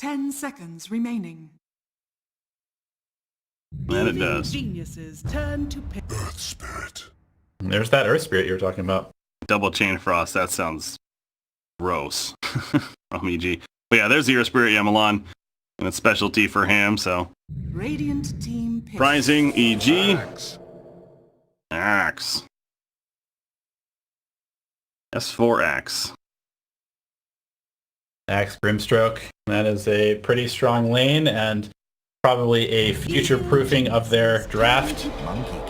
10 seconds remaining. And it does. Geniuses turn to Earth Spirit. There's that Earth Spirit you were talking about. Double Chain Frost, that sounds gross from EG. But yeah, there's the Earth Spirit, yeah, Milan. And it's specialty for him, so. Radiant team pick. Rising, EG. Axe. Axe. S4 Axe. Axe Grimstroke. That is a pretty strong lane and probably a future-proofing of their draft.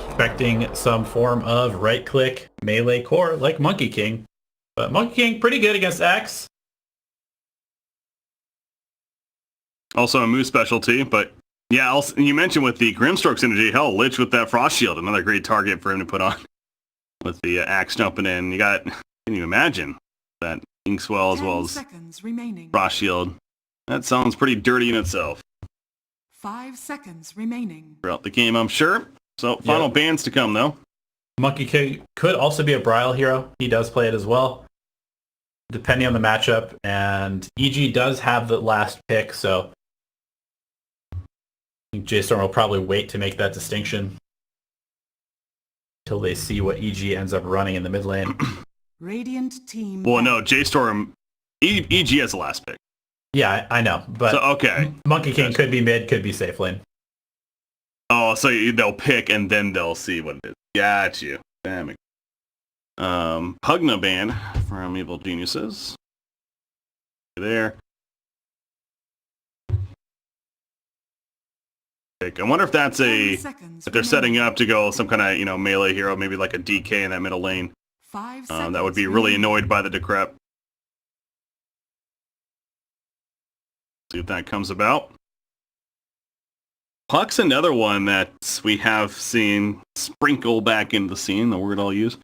Expecting some form of right-click melee core like Monkey King. But Monkey King pretty good against Axe. Also a Moose specialty, but yeah, also, you mentioned with the Grimstroke synergy, hell, Lich with that Frost Shield, another great target for him to put on with the Axe jumping in. You got, can you imagine that Inkswell as well as seconds remaining. Frost Shield? That sounds pretty dirty in itself. 5 seconds remaining. Throughout the game, I'm sure. So final bans to come, though. Monkey King could also be a Brile hero. He does play it as well, depending on the matchup. And EG does have the last pick, so I think JStorm will probably wait to make that distinction until they see what EG ends up running in the mid lane. Radiant team. Well, no, JStorm, EG has the last pick. Yeah, I know, but So, okay. Monkey King could be mid, could be safe lane. Oh, so they'll pick and then they'll see what it is. Got you. Damn it. Pugna ban from Evil Geniuses. There. I wonder if that's 10 seconds if they're remaining. setting up to go some kind of, melee hero, maybe like a DK in that middle lane. 5 That would seconds be really remaining. annoyed by the decrep. See if that comes about. Puck's another one that we have seen sprinkle back into the scene, the word I'll use.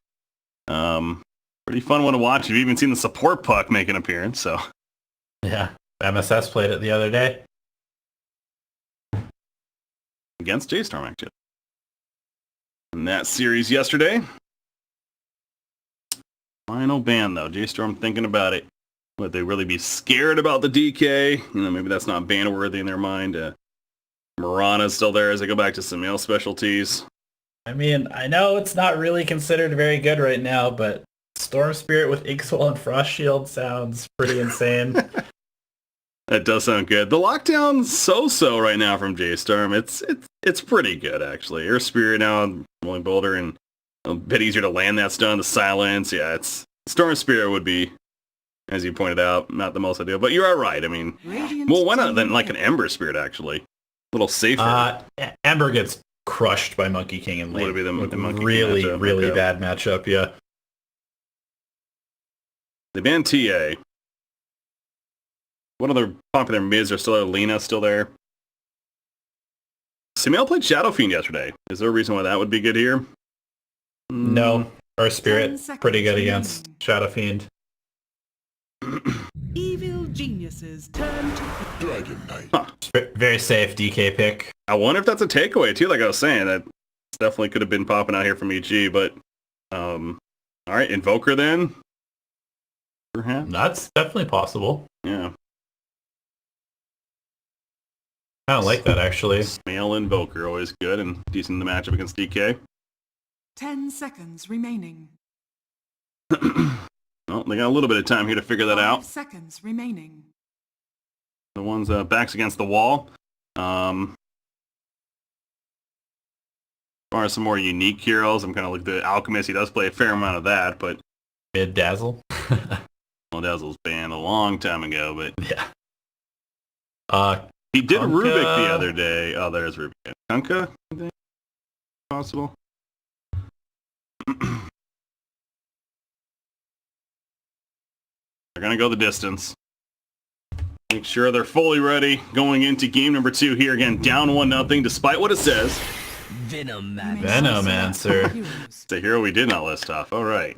Pretty fun one to watch. You've even seen the support Puck make an appearance, so. Yeah, MSS played it the other day. Against JStorm, actually. In that series yesterday. Final ban, though. JStorm thinking about it. Would they really be scared about the DK? Maybe that's not ban-worthy in their mind. Mirana's still there as they go back to some male specialties. I mean, I know it's not really considered very good right now, but Storm Spirit with Inkswell and Frost Shield sounds pretty insane. That does sound good. The lockdown's so-so right now from JStorm. It's pretty good, actually. Earth Spirit now, Rolling Boulder, and a bit easier to land that stun. The silence, yeah, it's Storm Spirit would be, as you pointed out, not the most ideal. But you are right. I mean, Radiant well, why not team then like an pick. Ember Spirit, actually? A little safer. Ember gets crushed by Monkey King and lane. Would it be the Monkey King really, matchup? really Okay. bad matchup, yeah. They banned TA. What other popular mids are still there? Lena still there. Sumail played Shadow Fiend yesterday. Is there a reason why that would be good here? No, Earth 10 Spirit, seconds pretty good remaining. against Shadow Fiend. Evil geniuses turn to Dragon Knight. Huh. Very safe DK pick. I wonder if that's a takeaway too. Like I was saying, that definitely could have been popping out here from EG. But all right, Invoker then. Perhaps. That's definitely possible. Yeah. I don't like that, actually. Male Invoker, always good and decent in the matchup against DK. 10 seconds remaining. Well, they got a little bit of time here to figure that 5 out. seconds remaining. The one's backs against the wall. As far as some more unique heroes, I'm kind of like the Alchemist. He does play a fair amount of that, but Mid Dazzle. well, Dazzle's banned a long time ago. But Yeah. he did Kunkka. Rubik the other day. Oh, there's Rubik. Kunkka, I think, possible. They're gonna go the distance. Make sure they're fully ready going into game number 2 here again, down 1-0, despite what it says. Venomancer. Heroes. It's a hero we did not list off. All right.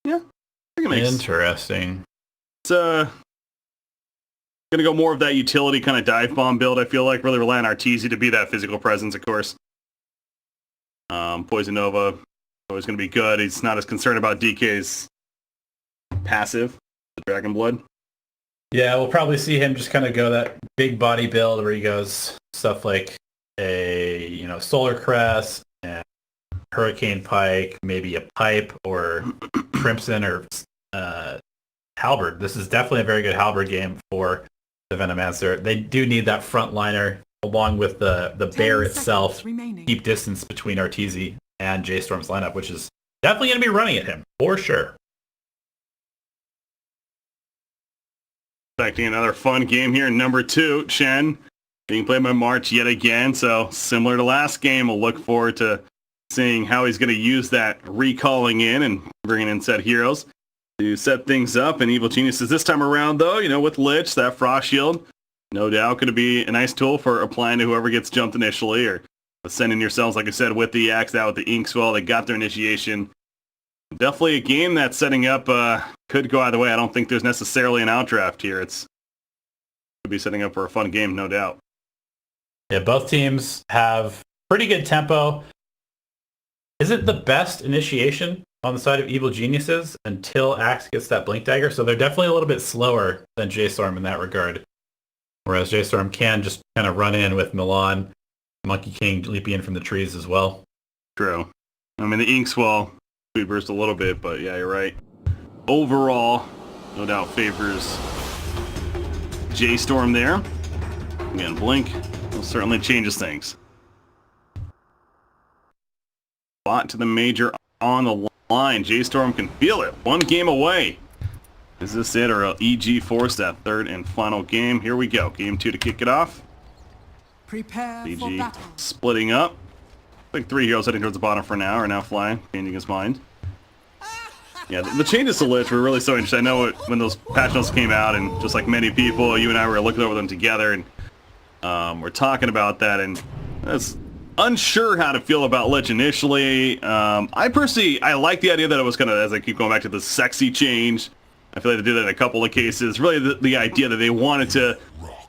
Yeah, I think it makes Interesting. It's gonna go more of that utility kind of dive bomb build. I feel like really rely on Arteezy to be that physical presence, of course. Poison Nova always gonna be good. He's not as concerned about DK's passive. the Dragon Blood. Yeah, we'll probably see him just kind of go that big body build where he goes stuff like a, you know, Solar Crest and Hurricane Pike, maybe a Pipe or Crimson or Halberd. This is definitely a very good Halberd game for the Venomancer. They do need that frontliner along with the bear itself. Keep distance between Arteezy and J-Storm's lineup, which is definitely going to be running at him, for sure. Expecting another fun game here. Number 2, Chen, being played by March yet again. So similar to last game, we'll look forward to seeing how he's going to use that recalling in and bringing in set heroes to set things up. And Evil Geniuses this time around, though, you know, with Lich, that Frost Shield, no doubt going to be a nice tool for applying to whoever gets jumped initially, or sending yourselves, like I said, with the Axe out with the Inkswell. They got their initiation. Definitely a game that's setting up could go either way. I don't think there's necessarily an outdraft here. It's could be setting up for a fun game, no doubt. Yeah, both teams have pretty good tempo. Is it the best initiation on the side of Evil Geniuses until Axe gets that Blink Dagger? So they're definitely a little bit slower than J-Storm in that regard. Whereas J-Storm can just kind of run in with Milan, Monkey King leaping in from the trees as well. True. I mean, the Inkswell speed burst a little bit, but yeah, you're right. Overall, no doubt favors J-Storm there. Again, Blink will certainly changes things. Bot to the major on the line. J-Storm can feel it. One game away. Is this it, or will EG force that third and final game? Here we go. Game 2 to kick it off. Prepare for EG battle. splitting up. I think 3 heroes heading towards the bottom for now, are now flying, changing his mind. Yeah, the changes to Lich were really so interesting. I know when those patch notes came out, and just like many people, you and I were looking over them together, and we're talking about that, and that's unsure how to feel about Lich initially. I personally, I like the idea that it was kind of, as I keep going back to the sexy change, I feel like they did that in a couple of cases. Really the idea that they wanted to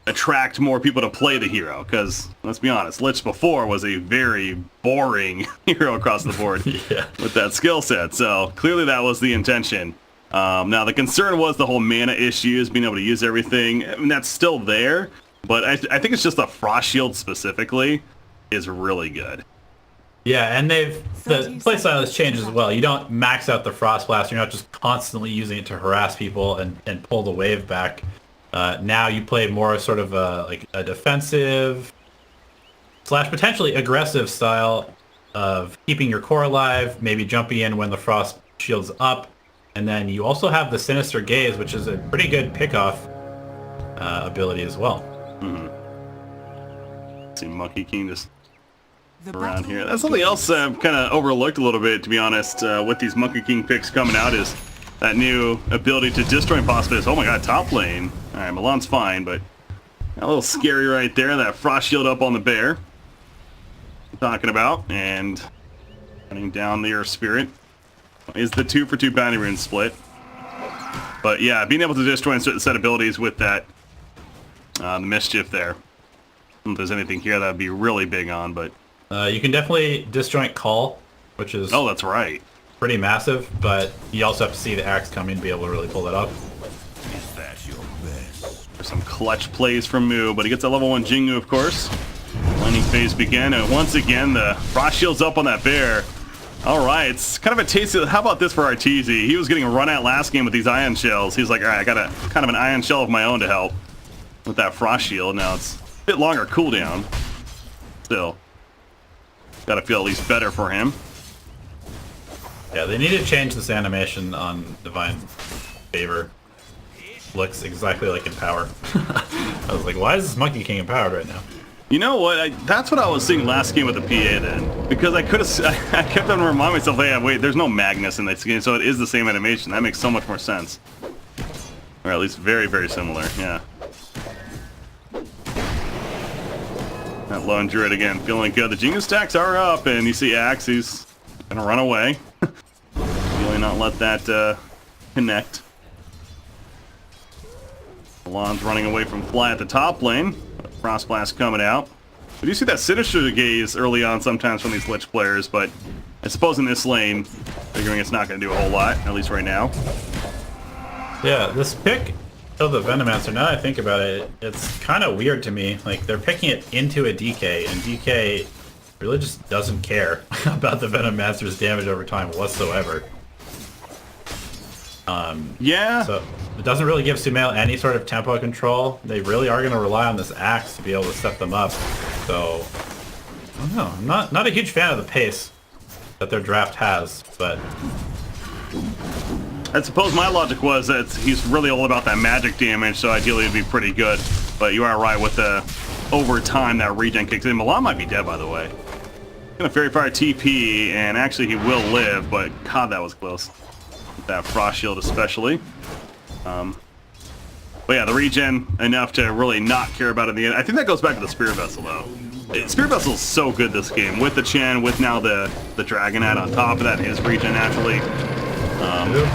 attract more people to play the hero, because let's be honest, Lich before was a very boring hero across the board Yeah. with that skill set, so clearly that was the intention. Now the concern was the whole mana issues, being able to use everything. I mean, that's still there, but I think it's just the Frost Shield specifically is really good. Yeah, and the playstyle has changed as well. You don't max out the Frost Blast. You're not just constantly using it to harass people and pull the wave back. Now you play more sort of like a defensive / potentially aggressive style of keeping your core alive, maybe jumping in when the Frost Shield's up. And then you also have the Sinister Gaze, which is a pretty good pickoff ability as well. See Monkey King just The around battle here. That's something else I've kind of overlooked a little bit, to be honest, with these Monkey King picks coming out, is that new ability to disjoint possibilities. Oh my god, top lane. Alright, Milan's fine, but a little scary right there. That Frost Shield up on the bear. I'm talking about. And running down the Earth Spirit is the 2-for-2 bounty rune split. But yeah, being able to disjoint certain set abilities with that the Mischief there. I don't know if there's anything here that would be really big on, but You can definitely disjoint Call, which is oh, that's right. pretty massive, but you also have to see the Axe coming to be able to really pull that off. There's some clutch plays from Mu, but he gets a level 1 Jingu, of course. Lightning phase begin, and once again, the Frost Shield's up on that bear. Alright, it's kind of a taste of, how about this for Arteezy? He was getting run at last game with these Ion Shells. He's like, alright, I got a kind of an Ion Shell of my own to help with that Frost Shield. Now it's a bit longer cooldown. Still, gotta feel at least better for him. Yeah, they need to change this animation on Divine Favor. Looks exactly like Empower. I was like, why is this Monkey King empowered right now? You know what? That's what I was seeing last game with the PA then, because I kept on reminding myself, hey, wait, there's no Magnus in this game, so it is the same animation. That makes so much more sense, or at least very, very similar. Yeah. That lone druid again, feeling good. The Jingu stacks are up, and you see Axe, he's gonna run away. Really not let that connect. Milan's running away from Fly at the top lane. Frost Blast coming out. We do see that Sinister Gaze early on sometimes from these Lich players, but I suppose in this lane, figuring it's not going to do a whole lot, at least right now. Yeah, this pick of the Venomancer, now that I think about it, it's kind of weird to me. Like, they're picking it into a DK, and DK really just doesn't care about the Venomancer's damage over time whatsoever. Yeah. So it doesn't really give Sumail any sort of tempo control. They really are going to rely on this axe to be able to set them up. So, I don't know. I'm not a huge fan of the pace that their draft has, but... I suppose my logic was that he's really all about that magic damage, so ideally it'd be pretty good. But you are right with the over time that regen kicks in. Milan might be dead, by the way. Gonna Fairy Fire TP, and actually he will live, but God, that was close. With that Frost Shield especially. But yeah, the regen enough to really not care about it in the end. I think that goes back to the Spirit Vessel, though. Spirit Vessel is so good this game, with the Chen, with now the Dragonite on top of that, his regen naturally.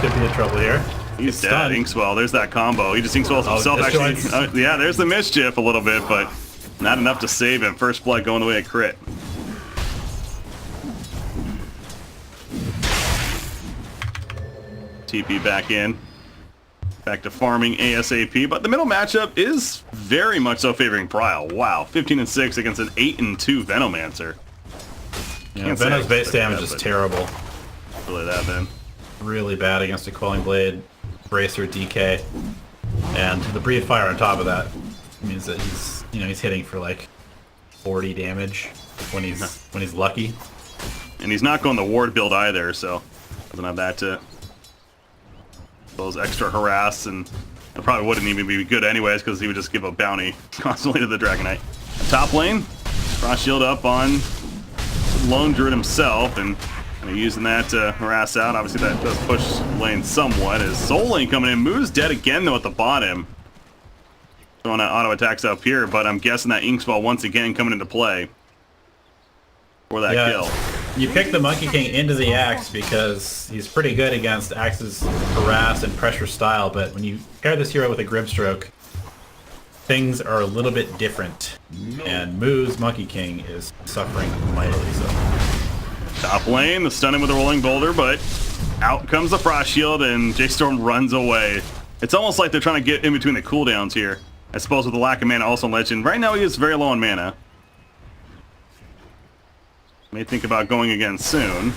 Could be in trouble here. He's dead. Inkswell, there's that combo. He just Inkswells himself, actually. Yeah, there's the mischief a little bit, but not enough to save him. First blood going away at crit. TP back in. Back to farming ASAP, but the middle matchup is very much so favoring Bryle. Wow, 15-6 against an 8-2 Venomancer. Yeah, Venom's base damage is terrible. Really that then. Really bad against a Quelling Blade, Bracer, DK, and the Breathe Fire on top of that means that he's hitting for like 40 damage when he's lucky. And he's not going the ward build either, so doesn't have that to those extra harass, and it probably wouldn't even be good anyways because he would just give a bounty constantly to the Dragonite. Top lane, Frost Shield up on Lone Druid himself, and using that to harass out. Obviously that does push lane somewhat. As Soul Lane coming in, Moo's dead again though at the bottom. Throwing out auto attacks up here, but I'm guessing that Inkswell once again coming into play for that kill. You pick the Monkey King into the axe because he's pretty good against axe's harass and pressure style, but when you pair this hero with a Grimstroke, things are a little bit different. And Moo's Monkey King is suffering mightily so. Top lane, the stunning with the Rolling Boulder, but out comes the Frost Shield and J-Storm runs away. It's almost like they're trying to get in between the cooldowns here. I suppose with the lack of mana also in Legend. Right now he is very low on mana. May think about going again soon.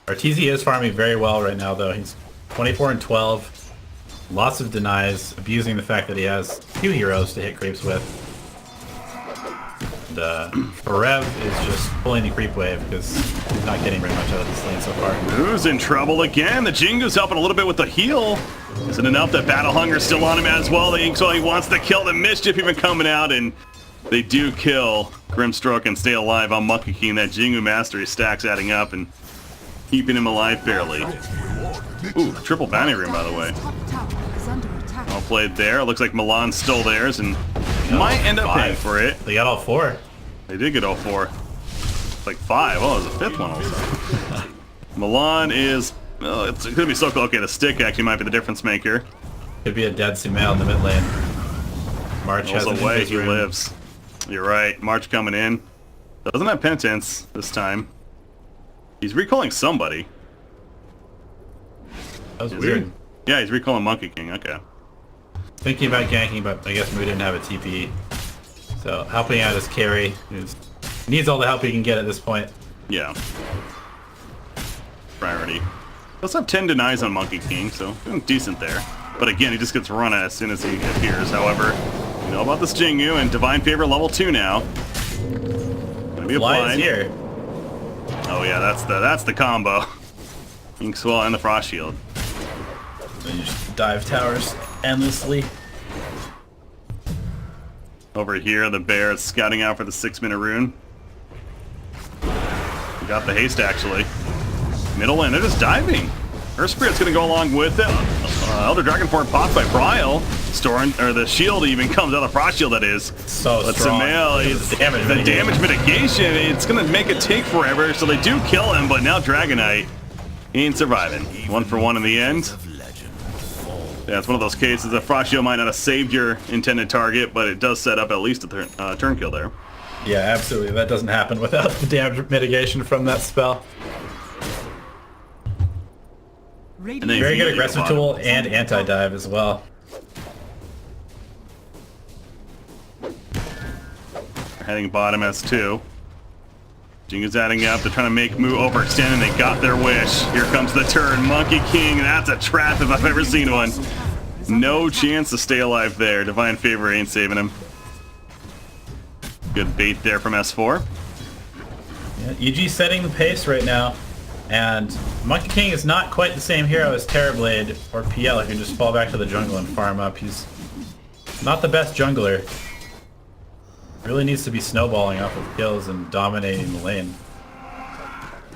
Arteezy is farming very well right now though. He's 24-12. Lots of denies, abusing the fact that he has 2 heroes to hit creeps with. And Forev is just pulling the creep wave because he's not getting very much out of this lane so far. Who's in trouble again? The Jingu's helping a little bit with the heal. Isn't enough that Battle Hunger's still on him as well. The Inkswell, he wants to kill, the Mischief even coming out, and they do kill Grimstroke and stay alive on Monkey King. That Jingu Mastery stacks adding up and keeping him alive barely. Ooh, triple bounty room, by the way. Well played there. Looks like Milan's still theirs and might end up paying for it. They got all 4. They did get all 4. It's like 5. Oh, there's a 5th one also. Milan is... Oh, it's going to be so cool. Okay, the stick actually might be the difference maker. Could be a dead Sumail in the mid lane. March has an away, he room. lives. You're right. March coming in. Doesn't have penitence this time. He's recalling somebody. That was weird. Yeah, he's recalling Monkey King. Okay. Thinking about ganking, but I guess Moo didn't have a TP. So helping out his carry, who needs all the help he can get at this point. Yeah. Priority. Let's have 10 denies on Monkey King, so doing decent there. But again, he just gets run at as soon as he appears. However, you know about this Jingu and Divine Favor level 2 now. Gonna be applied. Here. Oh yeah, that's the combo. Inkswell and the Frost Shield. Then you just dive towers endlessly. Over here, the bear is scouting out for the 6-minute rune. We got the haste actually. Middle lane, they're just diving. Earth Spirit's gonna go along with it. Elder Dragon Form popped by Bryle. Or the shield even comes out of the Frost Shield, that is. So but strong. The damage mitigation, it's gonna make it take forever, so they do kill him, but now Dragonite ain't surviving. 1 for 1 in the end. Yeah, it's one of those cases that Frost Shield might not have saved your intended target, but it does set up at least a turn kill there. Yeah, absolutely. That doesn't happen without the damage mitigation from that spell. And then Very if good you aggressive bottom. tool and anti-dive as well. They're heading bottom as 2. Jing is adding up. They're trying to make Moo overextend, and they got their wish. Here comes the turn. Monkey King. That's a trap if I've ever seen one. No chance to stay alive there. Divine Favor ain't saving him. Good bait there from S4. Yeah, EG setting the pace right now. And Monkey King is not quite the same hero as Terrorblade or PL who can just fall back to the jungle and farm up. He's not the best jungler. Really needs to be snowballing off of kills and dominating the lane.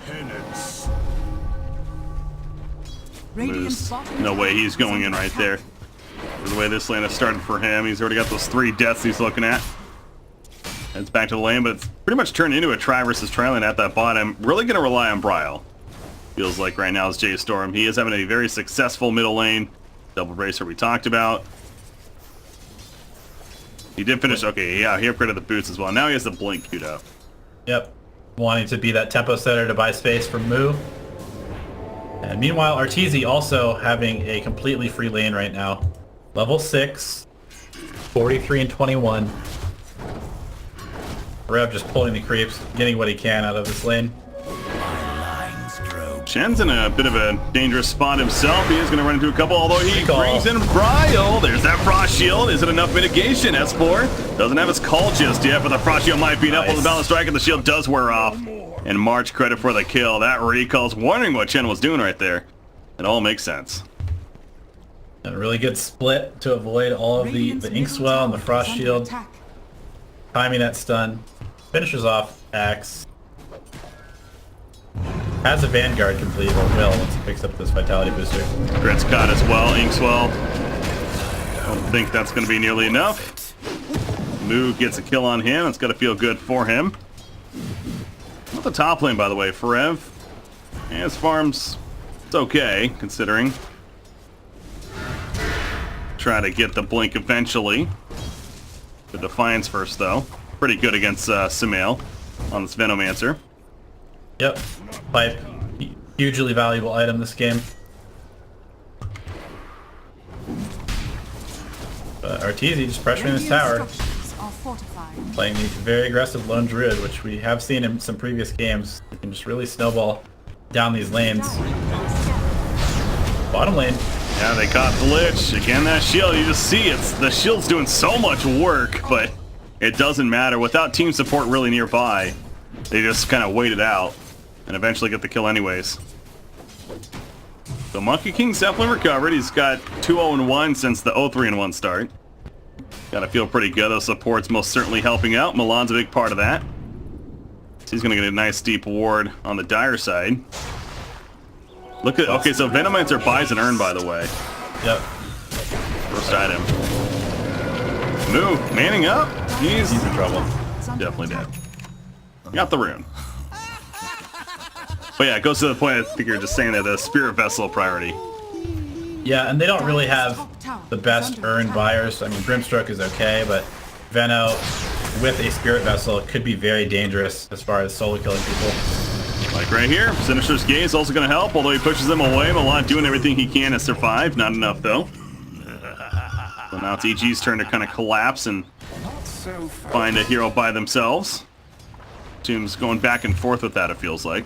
Penance. There's no way he's going in right there. The way this lane has started for him, he's already got those 3 deaths he's looking at. Heads back to the lane, but it's pretty much turned into a try versus try lane at that bottom. Really going to rely on Bryle. Feels like right now is Jay Storm. He is having a very successful middle lane. Double bracer we talked about. He did finish, okay, yeah, he upgraded the boots as well. Now he has the blink queued up. Yep. Wanting to be that tempo setter to buy space from Moo. And meanwhile, Arteezy also having a completely free lane right now. Level 6, 43 and 21. Rev just pulling the creeps, getting what he can out of this lane. Shen's in a bit of a dangerous spot himself. He is going to run into a couple, although he Recall. brings in Bryle. There's that Frost Shield. Is it enough mitigation? S4 doesn't have his call just yet, but the Frost Shield might beat up with the Balance Strike, and the shield does wear off. And March credit for the kill. That recall's wondering what Shen was doing right there. It all makes sense. And a really good split to avoid all of the Ink Swell and the Frost Shield. Timing that stun. Finishes off Axe. Has a Vanguard complete, or will, once he picks up this Vitality Booster. Crit's caught as well. Inkswell. Don't think that's going to be nearly enough. Moo gets a kill on him. It's got to feel good for him. Not the top lane, by the way. Forev. And his farm's... it's okay, considering. Try to get the blink eventually. The Defiance first, though. Pretty good against Sumail on this Venomancer. Yep. Pipe. Hugely valuable item this game. But Arteezy just pressuring this tower. Playing the very aggressive Lone Druid, which we have seen in some previous games. You can just really snowball down these lanes. Bottom lane. Yeah, they caught the Lich. Again, that shield, you just see it's the shield's doing so much work, but it doesn't matter. Without team support really nearby, they just kind of wait it out and eventually get the kill anyways. So Monkey King's definitely recovered. He's got 2-0-1 since the 0-3-1 start. Gotta feel pretty good. Those support's most certainly helping out. Milan's a big part of that. So he's gonna get a nice deep ward on the dire side. Look at, okay, so Venomancer buys an urn, by the way. Yep. First item. Moo, manning up. He's in trouble. definitely dead. Got the rune. But yeah, it goes to the point, I think you're just saying that the Spirit Vessel priority. Yeah, and they don't really have the best urn buyers. I mean, Brimstroke is okay, but Veno with a Spirit Vessel could be very dangerous as far as solo killing people. Like right here, Sinister's Gaze also going to help, although he pushes them away. Milan doing everything he can to survive. Not enough, though. So now it's EG's turn to kind of collapse and find a hero by themselves. Team's going back and forth with that, it feels like.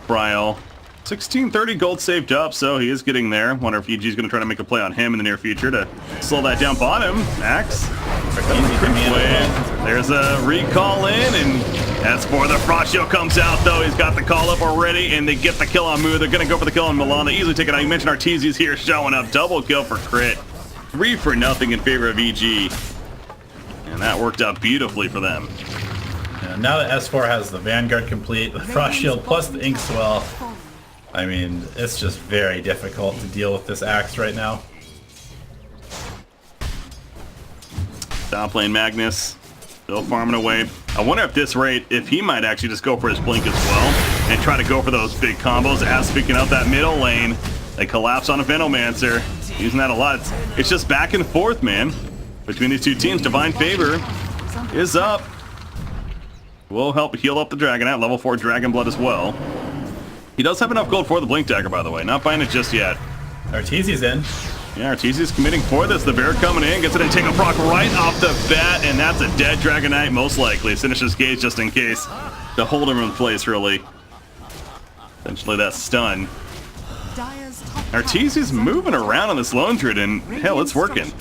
Bryle. 1630 gold saved up, so he is getting there. Wonder if EG's going to try to make a play on him in the near future to slow that down bottom. Axe. There's a recall in, and as for the Frost Shield comes out, though. He's got the call up already, and they get the kill on Moo. They're going to go for the kill on Milan. They easily take it out. You mentioned Arteezy's here showing up. Double kill for Crit. 3-0 in favor of EG. And that worked out beautifully for them. Yeah, now that S4 has the Vanguard complete, the Frost Shield plus the Ink Swell, I mean, it's just very difficult to deal with this Axe right now. Top lane Magnus, still farming away. I wonder if this rate, if he might actually just go for his blink as well and try to go for those big combos. As speaking out that middle lane, they collapse on a Venomancer, using that a lot. It's just back and forth, man, between these two teams. Divine Favor is up. Will help heal up the Dragon at level 4 Dragon Blood as well. He does have enough gold for the Blink Dagger, by the way. Not buying it just yet. Arteezy's in. Yeah, Arteezy's committing for this. The bear coming in, gets it and take a proc right off the bat, and that's a dead Dragonite, most likely. Finishes Gaze just in case to hold him in place, really. Essentially, that stun. Arteezy's moving around on this Lone Druid, and hell, it's working.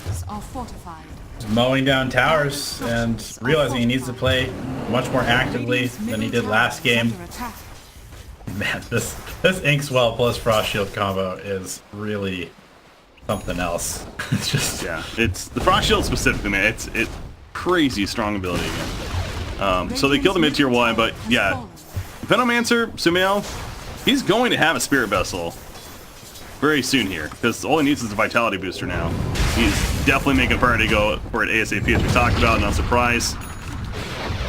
He's mowing down towers and realizing he needs to play much more actively than he did last game. Man, this Inkswell plus Frost Shield combo is really something else. It's just it's the Frost Shield specifically, man. It's crazy strong ability again. So they killed the mid tier 1, but yeah, Venomancer Sumail, he's going to have a Spirit Vessel very soon here because all he needs is a Vitality booster now. He's definitely making a priority to go for it ASAP, as we talked about. Not surprised.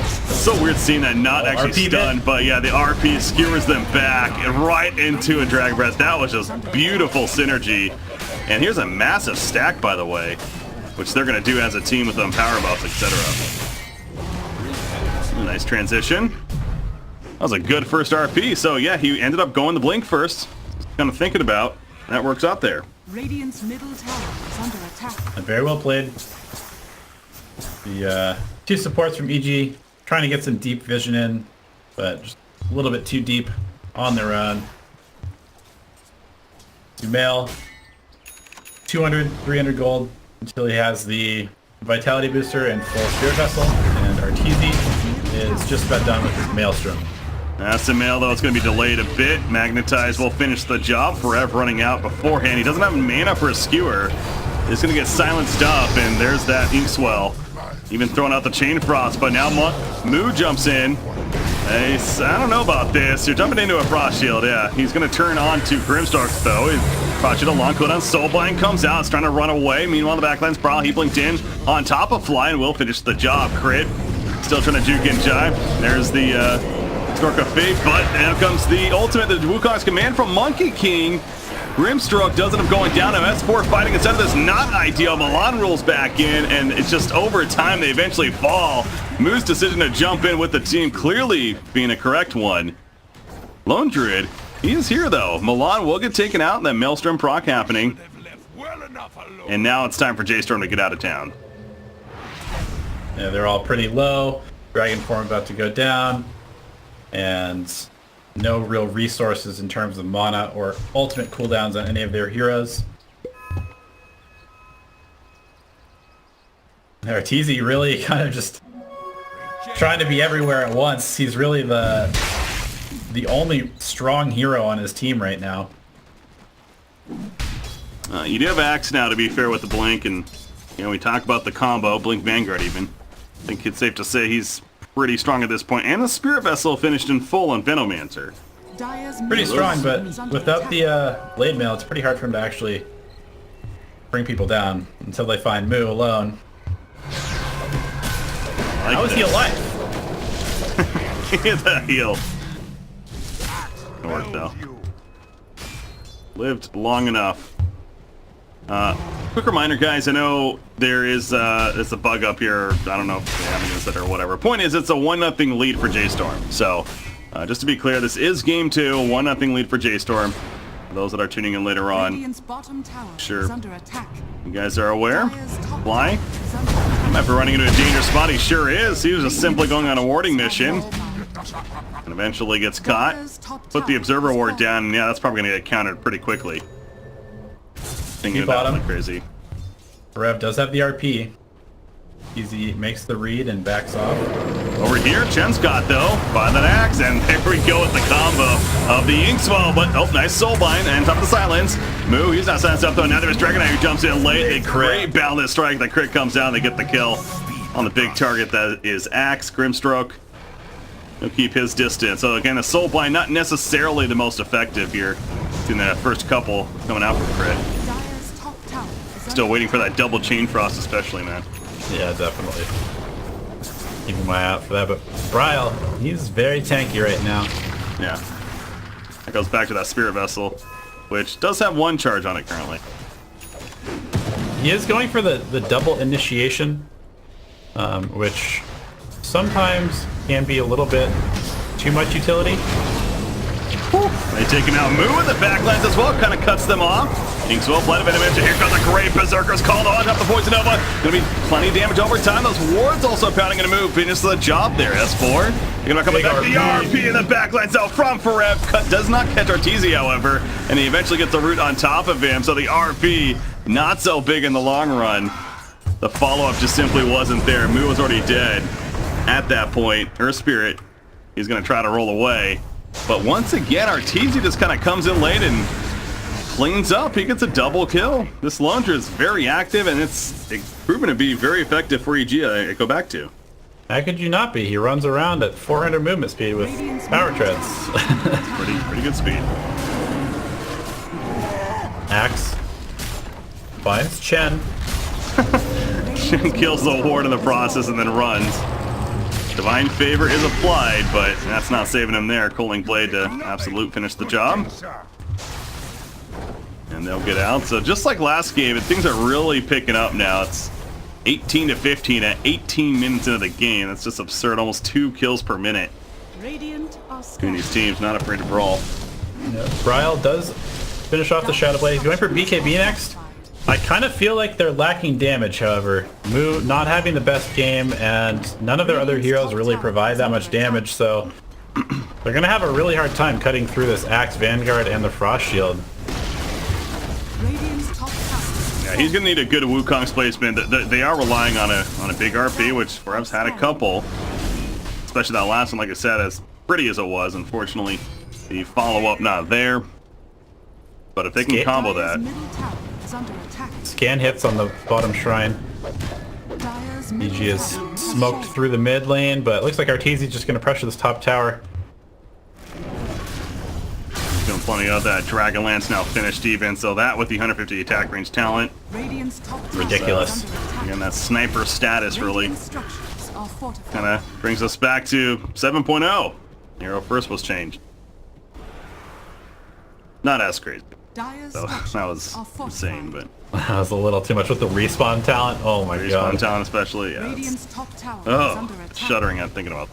It's so weird seeing that not actually RP stunned, but yeah, the RP skewers them back and right into a Dragon Breath. That was just beautiful synergy. And here's a massive stack, by the way, which they're going to do as a team with them power buffs, etc. Nice transition. That was a good first RP. So yeah, he ended up going the Blink first. Kind of thinking about that works out there. Radiant's middle tower is under attack. very well played. The two supports from EG trying to get some deep vision in, but just a little bit too deep on their own. Sumail, 200, 300 gold until he has the Vitality booster and full Spirit Vessel, and Arteezy is just about done with his Maelstrom. That's the mail, though. It's going to be delayed a bit. Magnetize will finish the job. Forever running out beforehand. He doesn't have mana for a skewer. He's going to get silenced up, and there's that Inkswell. Even throwing out the Chain Frost, but now Moo jumps in. I don't know about this. You're jumping into a Frost Shield, yeah. He's going to turn on to Grimstark, though. Frost Shield, a long cooldown. Soulblind comes out. It's trying to run away. Meanwhile, the backline's Brawl. He blinked in on top of Fly and will finish the job. Crit. Still trying to juke in Jive. There's the Snork of Fate, but now comes the ultimate, the Wukong's command from Monkey King. Grimstroke does end up going down. Now S4 fighting instead of this, not ideal. Milan rolls back in, and it's just over time they eventually fall. Moo's decision to jump in with the team clearly being a correct one. Lone Druid, he is here though. Milan will get taken out, and that Maelstrom proc happening. And now it's time for J-Storm to get out of town. Yeah, they're all pretty low. Dragon form about to go down, and no real resources in terms of mana or ultimate cooldowns on any of their heroes. Arteezy really kind of just trying to be everywhere at once. He's really the only strong hero on his team right now. You do have Axe now, to be fair, with the Blink, and you know we talk about the combo, Blink Vanguard even. I think it's safe to say he's pretty strong at this point, and the Spirit Vessel finished in full on Venomancer. Pretty strong, but without the Blade Mail, it's pretty hard for him to actually bring people down until they find Moo alone. How is he alive? The heal. It worked though. Lived long enough. Quick reminder, guys, I know there is it's a bug up here. I don't know if they haven't used it or whatever. Point is, it's a 1-0 lead for J-Storm. So, just to be clear, this is game 2, 1-0 lead for J-Storm. For those that are tuning in later on, sure, you guys are aware. Fly might be running into a dangerous spot. He sure is. He was just simply going on a warding mission, and eventually gets caught. Put the Observer Ward down, and yeah, that's probably going to get countered pretty quickly. Thinking about it like crazy. Rev does have the RP. Easy makes the read and backs off. Over here, Chen's got though by that axe, and there we go with the combo of the Inkswell. But oh, nice Soulbind and top of the silence. Moo, he's not silenced up though. Now there's Dragonite who jumps in late. A great balance strike. The crit comes down. They get the kill on the big target that is Axe. Grimstroke. He'll keep his distance. So again, a Soulbind not necessarily the most effective here. In that first couple coming out for crit. Still waiting for that double Chain Frost, especially, man. Yeah, definitely. Keeping my eye out for that, but Bryle, he's very tanky right now. Yeah. That goes back to that Spirit Vessel, which does have 1 charge on it currently. He is going for the double initiation, which sometimes can be a little bit too much utility. They take him out. Moo in the backlines as well, kind of cuts them off. Inkswell, Blight of Venomage. Here comes a great Berserker's called on top of the Poison Nova. Gonna be plenty of damage over time. Those wards also pounding into Moo. Finishes the job there. S4. You're gonna come back. The RP in the backlines out from Forev. Does not catch Arteezy, however, and he eventually gets the root on top of him. So the RP not so big in the long run. The follow-up just simply wasn't there. Moo was already dead at that point. Her Spirit. He's gonna try to roll away. But once again, Arteezy just kind of comes in late and cleans up. He gets a double kill. This launcher is very active, and it's proven to be very effective for EG. I go back to. How could you not be? He runs around at 400 movement speed with power treads. pretty good speed. Axe finds Chen. Chen kills the ward in the process and then runs. Divine Favor is applied, but that's not saving him there. Culling Blade to absolute finish the job. And they'll get out. So just like last game, things are really picking up now. It's 18 to 15 at 18 minutes into the game. That's just absurd. Almost 2 kills per minute. Between these teams, not afraid to brawl. Yeah, Bryle does finish off the Shadow Blade. He's going for BKB next. I kind of feel like they're lacking damage, however. Moo not having the best game, and none of their other heroes really provide that much damage, so they're going to have a really hard time cutting through this Axe Vanguard and the Frost Shield. Yeah, he's going to need a good Wukong's placement. They are relying on a big RP, which Forev's had a couple. Especially that last one, like I said, as pretty as it was. Unfortunately, the follow-up not there. But if they can combo that. Scan hits on the bottom shrine. EG is smoked through the mid lane, but it looks like Arteezy's just going to pressure this top tower. Doing plenty of that. Dragonlance now finished even, so that with the 150 attack range talent. Ridiculous. Again, that sniper status really kind of brings us back to 7.0. Hero first was changed. Not as crazy. So that was insane, but that was a little too much with the respawn talent. Oh my god. Respawn talent especially, yeah. Shuddering at thinking about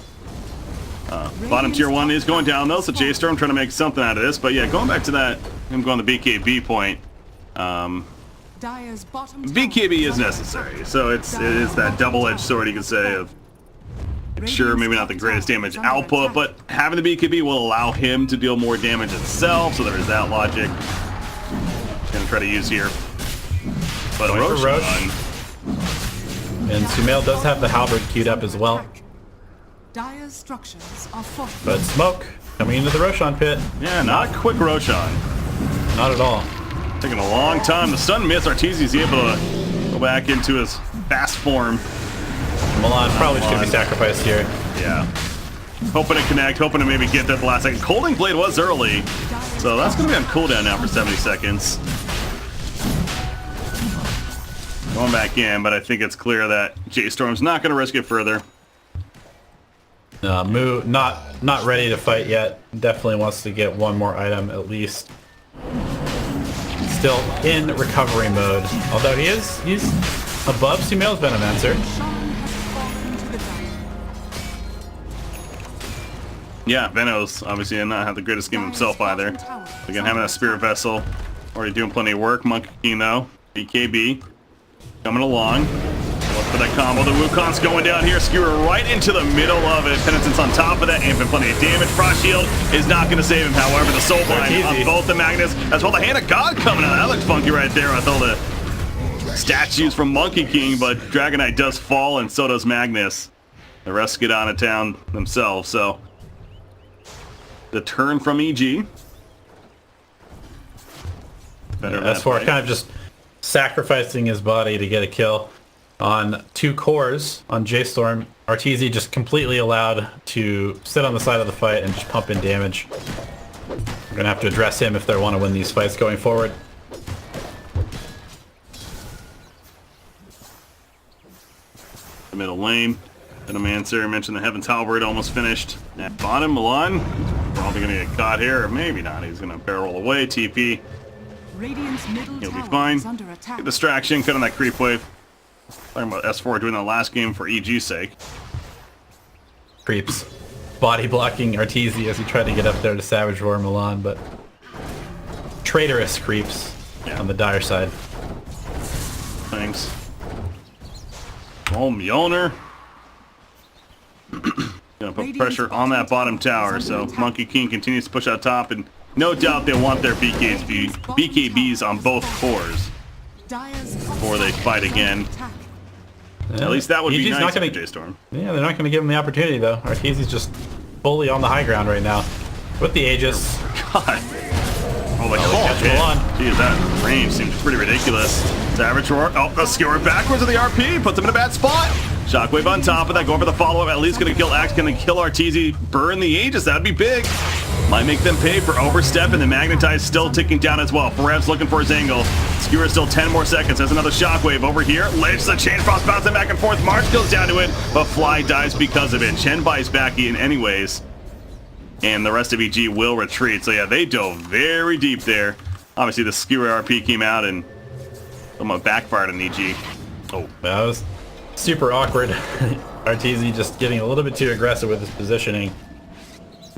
bottom tier 1 is going down though, so J-Storm trying to make something out of this. But yeah, going back to that, him going the BKB point, BKB is necessary. So it is that double-edged sword, you could say, of sure, maybe not the greatest damage output, but having the BKB will allow him to deal more damage itself, so there is that logic. Gonna try to use here. But Roche. And Sumail does have the halberd queued up as well. But Smoke coming into the Roshan pit. Yeah, not quick Roshan. Not at all. Taking a long time. The stun miss. Arteezy's able to go back into his fast form. Milan probably should be sacrificed here. Yeah. Hoping to connect, hoping to maybe get that the last second. Colding Blade was early, so that's going to be on cooldown now for 70 seconds. Going back in, but I think it's clear that J-Storm's not going to risk it further. Moo not ready to fight yet. Definitely wants to get one more item at least. Still in recovery mode, although he's above Sumail's Venomancer. Yeah, Venos obviously did not have the greatest game himself either. Again, having a Spirit Vessel, already doing plenty of work. Monkey King though, BKB coming along. Look for that combo. The Wukong's going down here, skewer right into the middle of it. Penitence on top of that, and plenty of damage. Frost Shield is not going to save him. However, the Soul Bind on both the Magnus, as well the Hand of God coming out. That looks funky right there with all the statues from Monkey King, but Dragon Knight does fall, and so does Magnus. The rest get out of town themselves, so the turn from EG. S4 kind of just sacrificing his body to get a kill on 2 cores on J-Storm. Arteezy just completely allowed to sit on the side of the fight and just pump in damage. We're gonna have to address him if they want to win these fights going forward. The middle lane. Venomancer mentioned the Heaven's Halberd almost finished. At bottom, Milan probably going to get caught here, or maybe not. He's going to barrel away. TP. He'll be fine. Get distraction, cut on that creep wave. Talking about S4 doing that last game for EG's sake. Creeps. body blocking Arteezy as he tried to get up there to Savage Roar Milan, but traitorous creeps on the dire side. Thanks. Oh, Mjolnir. Gonna put pressure on that bottom tower, so Monkey King continues to push out top, and no doubt they want their BKBs on both cores before they fight again. At least that would be nice for J-Storm. Yeah, they're not going to give him the opportunity, though. Arteezy's just fully on the high ground right now. With the Aegis. God. Oh, like Geez, that range seems pretty ridiculous. Savage Roar. Oh, the skewer backwards of the RP. Puts him in a bad spot. Shockwave on top of that. Going for the follow-up. At least going to kill Axe. Going to kill Arteezy. Burn the Aegis. That'd be big. Might make them pay for overstep, and the Magnetize still ticking down as well. Ferev's looking for his angle. Skewer still 10 more seconds. There's another Shockwave over here. Lich, the Chain Frost bouncing back and forth. March goes down to it, but Fly dies because of it. Chen buys back in anyways, and the rest of EG will retreat. So yeah, they dove very deep there. Obviously, the Skewer RP came out and almost backfired on EG. Oh, that was super awkward. Arteezy just getting a little bit too aggressive with his positioning,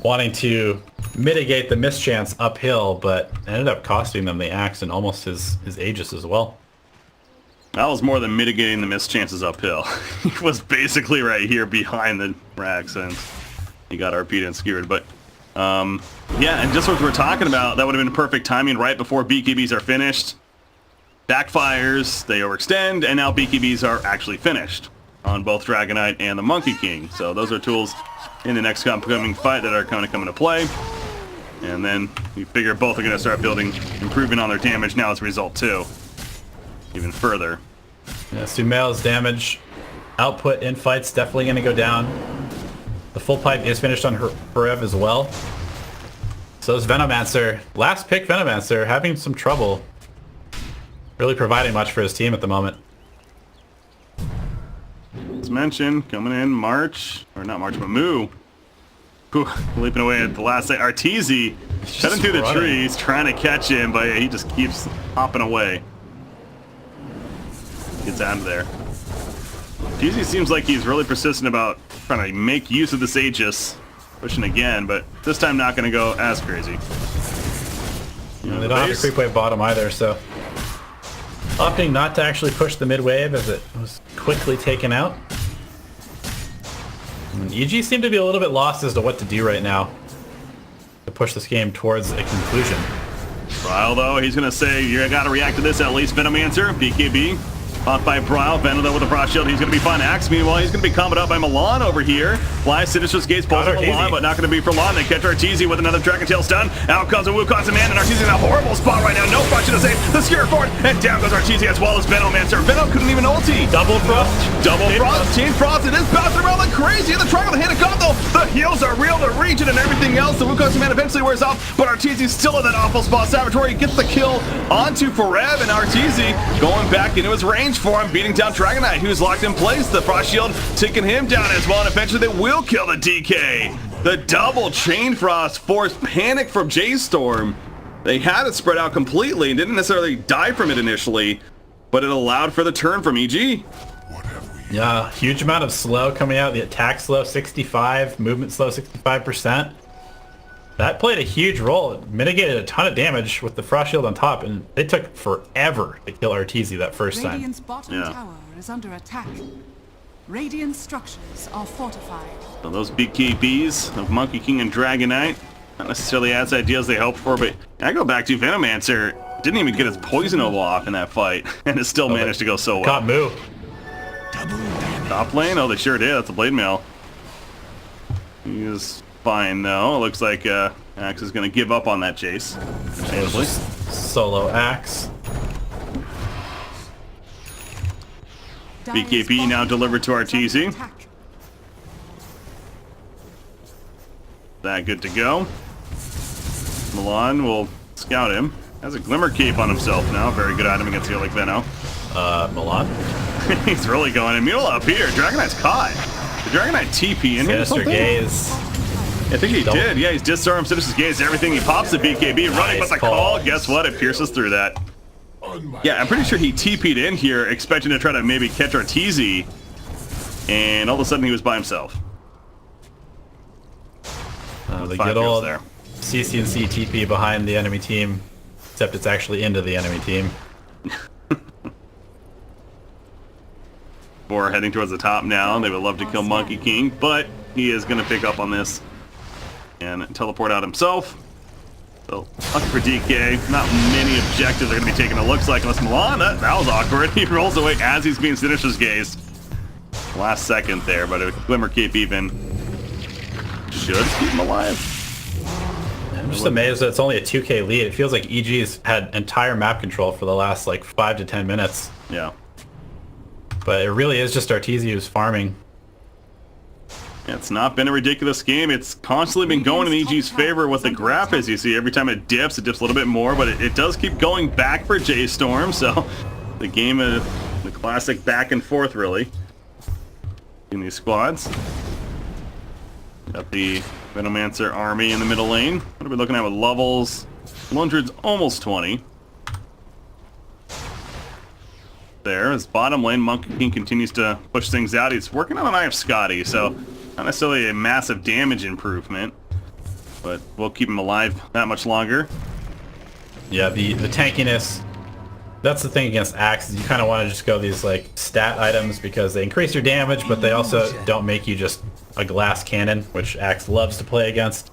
wanting to mitigate the mischance uphill, but ended up costing them the Axe and almost his Aegis as well. That was more than mitigating the mischances uphill. He was basically right here behind the racks, and he got RP'd and skewered. But yeah, and just what we're talking about, that would have been perfect timing right before BKBs are finished. Backfires, they overextend, and now BKBs are actually finished on both Dragonite and the Monkey King. So those are tools in the next upcoming fight that are going to come into play. And then you figure both are going to start improving on their damage now as a result too. Even further. Yeah, Sumail's damage output in fights definitely going to go down. The full pipe is finished on Ferev as well. So is Venomancer. Last pick Venomancer having some trouble really providing much for his team at the moment. As mentioned, coming in March, or not March, but Moo. Whew, leaping away at the last second. Arteezy heading through the trees, trying to catch him, but yeah, he just keeps hopping away. Gets out of there. Arteezy seems like he's really persistent about trying to make use of this Aegis. Pushing again, but this time not going to go as crazy. You know, they don't have a creep wave bottom either, so opting not to actually push the mid wave as it was quickly taken out. And EG seemed to be a little bit lost as to what to do right now to push this game towards a conclusion. Bryle, though, he's going to say, you got to react to this at least. Venomancer, BKB. Caught by Bryle. Venom, though, with the Frost Shield. He's going to be fine. Axe, meanwhile, he's going to be comboed up by Milan over here. Fly, Sinister's Gates, pulls up Milan, but not going to be for long. They catch Arteezy with another Dragon Tail stun. Out comes a Wukong's man, and Arteezy in a horrible spot right now. No Frost Shield to save. The Skewer forward, and down goes Arteezy as well as Venomancer. Venom couldn't even ulti. Double Frost. Double Frost. Chain Frost. It is bouncing around like crazy. The triangle, the hand of God, though. The heals are real. The region and everything else. The Wukong's man eventually wears off, but Arteezy's still in that awful spot. Savage Roar gets the kill onto Ferev, and Arteezy going back into his range for him, beating down Dragonite, who's locked in place. The Frost Shield taking him down as well, and eventually they will kill the DK. The double Chain Frost forced panic from J-Storm. They had it spread out completely and didn't necessarily die from it initially, but it allowed for the turn from EG. Yeah, huge amount of slow coming out. The attack slow 65, movement slow 65%. That played a huge role. It mitigated a ton of damage with the Frost Shield on top, and it took forever to kill Arteezy that first time. Radiant's bottom tower is under attack. Radiant structures are fortified. So those BKBs of Monkey King and Dragonite, not necessarily as ideal as they hoped for, but I go back to Venomancer. Didn't even get his Poison Oval off in that fight, and it still managed to go so well. Caught Moo. Top lane? Oh, they sure did. That's a blade mail. He is fine, though. It looks like Axe is going to give up on that chase. Solo Axe. BKB now delivered to Arteezy. That good to go. Milan will scout him. Has a Glimmer Cape on himself now. Very good item against Heroic Veno. Milan? He's really going in. Meanwhile, up here, Dragonite's caught. The Dragonite TP in here or something? Gaze. I think he did. Yeah, he's disarmed Sinister's Gaze, everything. He pops the BKB, running with the call. Guess what? It pierces through that. Yeah, I'm pretty sure he TP'd in here, expecting to try to maybe catch Arteezy, and all of a sudden he was by himself. The 5 good heroes old there. CC&C TP behind the enemy team, except it's actually into the enemy team. We're heading towards the top now. They would love to kill Monkey King, but he is going to pick up on this and teleport out himself. So, lucky for DK. Not many objectives are going to be taken, it looks like, unless Milan. That was awkward. He rolls away as he's being Sinister's Gazed. Last second there, but a Glimmer Cape even should keep him alive. I'm just amazed that it's only a 2k lead. It feels like EG's had entire map control for the last like 5 to 10 minutes. Yeah. But it really is just Arteezy who's farming. It's not been a ridiculous game. It's constantly been going in EG's favor with the graph, as you see. Every time it dips a little bit more, but it does keep going back for J-Storm, so the game of the classic back and forth, really, in these squads. Got the Venomancer army in the middle lane. What are we looking at with levels? Lundred's almost 20. There, his bottom lane, Monkey King continues to push things out. He's working on an Eye of Scotty, so not necessarily a massive damage improvement, but we'll keep him alive that much longer. Yeah, the tankiness, that's the thing against Axe, is you kind of want to just go these like stat items because they increase your damage, but they also don't make you just a glass cannon, which Axe loves to play against.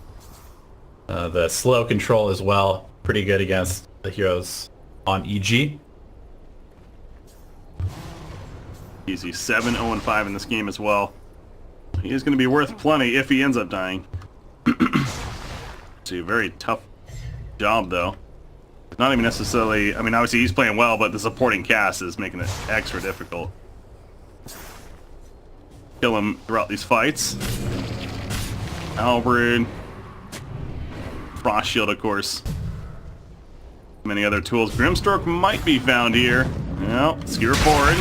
The slow control as well, pretty good against the heroes on EG. Easy 7-0-5 in this game as well. He is going to be worth plenty if he ends up dying. It's a very tough job, though. It's not even necessarily... I mean, obviously he's playing well, but the supporting cast is making it extra difficult. Kill him throughout these fights. Halberd. Frost Shield, of course. Many other tools. Grimstroke might be found here. Well, skewer forward.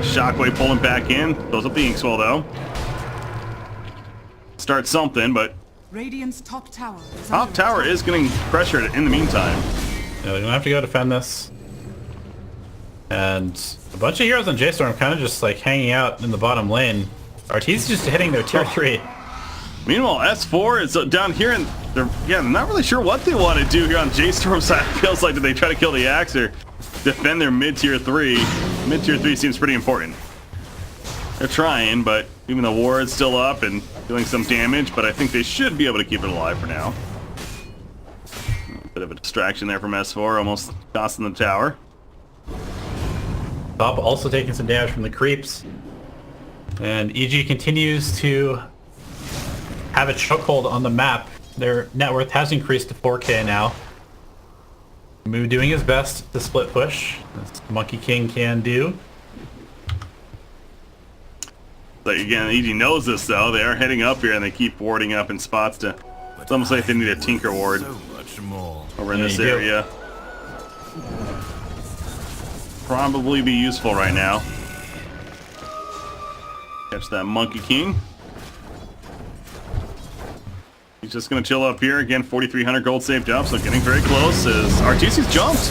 Shockwave pulling back in. Goes up the Inkswell, though. Start something, but Radiant's top tower is getting pressured in the meantime. Yeah, they're gonna have to go defend this. And a bunch of heroes on J-Storm kind of just like hanging out in the bottom lane. Arteezy's just hitting their tier 3. Meanwhile, S4 is down here, and they're not really sure what they want to do here on J-Storm's side. It feels like, do they try to kill the Axe or defend their mid-tier 3? Mid-tier 3 seems pretty important. They're trying, but even the ward's still up and doing some damage, but I think they should be able to keep it alive for now. A bit of a distraction there from S4, almost costing the tower. Top also taking some damage from the creeps. And EG continues to have a chokehold on the map. Their net worth has increased to 4k now. Moo doing his best to split push, as Monkey King can do. But again, EG knows this though. They are heading up here and they keep warding up in spots to... It's almost like they need a Tinker ward over in this area. Probably be useful right now. Catch that Monkey King. He's just going to chill up here. Again, 4,300 gold saved up, so getting very close as Arteezy's jumped.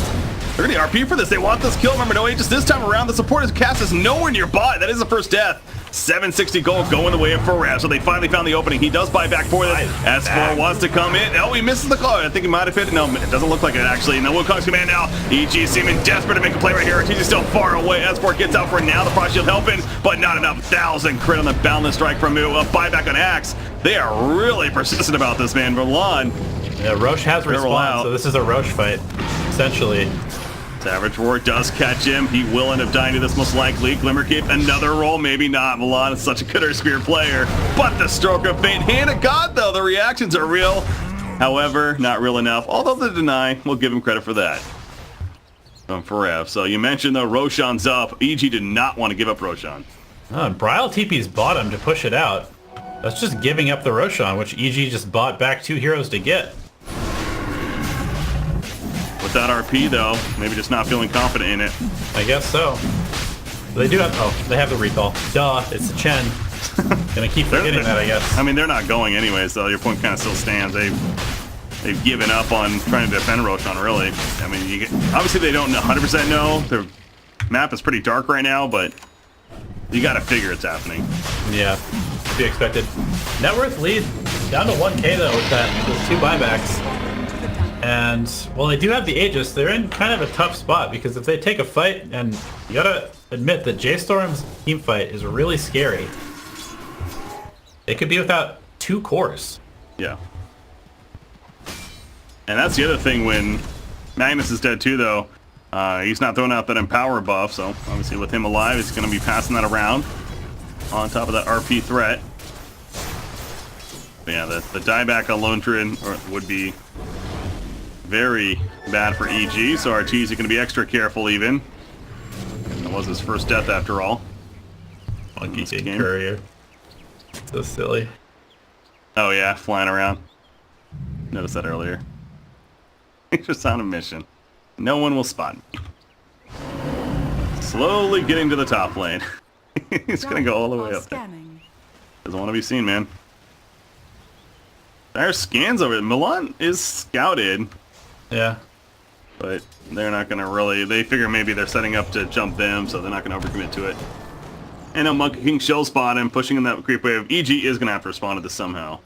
They're going to RP for this. They want this kill. Remember, no Aegis this time around. The supporter's cast is nowhere nearby. That is the first death. 760 gold going the way of Rev. So they finally found the opening. He does buy back for this. S4 wants to come in. Oh, he misses the call. I think he might have hit it. No, it doesn't look like it actually. No Wukong's command now. EG seeming desperate to make a play right here. Arteezy's still far away. S4 gets out for it now. The Frost Shield helping, but not enough. 1,000 crit on the Boundless Strike from Moo. A buyback on Axe. They are really persistent about this, man. Milan. Yeah, Roche has respawned, so this is a Roche fight, essentially. Savage Roar does catch him. He will end up dying to this most likely. Glimmer Cape, another roll, maybe not. Milan is such a good Spear player. But the stroke of fate. Hand of God, though. The reactions are real. However, not real enough. Although the deny, we'll give him credit for that. For Rev. So you mentioned, though, Roshan's up. EG did not want to give up Roshan. Oh, and Bryle TP's bottom to push it out. That's just giving up the Roshan, which EG just bought back 2 heroes to get. Without RP, though, maybe just not feeling confident in it. I guess so. They do have... Oh, they have the recall. Duh, it's the Chen. Gonna keep forgetting that, I guess. I mean, they're not going anyways, so your point kind of still stands. They've given up on trying to defend Roshan, really. I mean, obviously they don't 100% know. Their map is pretty dark right now, but you gotta figure it's happening. Yeah, to be expected. Net worth lead Down to 1k though with those 2 buybacks. And while they do have the Aegis, they're in kind of a tough spot because if they take a fight, and you gotta admit that J-Storm's team fight is really scary. They could be without 2 cores. Yeah. And that's the other thing when Magnus is dead too, though. He's not throwing out that Empower buff, so obviously with him alive, he's going to be passing that around on top of that RP threat. But yeah, the dieback on Lone Druid would be very bad for EG, so RT's are going to be extra careful even. That was his first death after all. Monkey King Courier. So silly. Oh yeah, flying around. Noticed that earlier. He's just on a mission. No one will spot me. Slowly getting to the top lane. He's gonna go all the way up there. Doesn't want to be seen, man. There's scans over it. Milan is scouted. Yeah. But they're not gonna really, they figure maybe they're setting up to jump them, so they're not gonna overcommit to it. And now Monkey King shell spot him, pushing in that creep wave. EG is gonna have to respond to this somehow.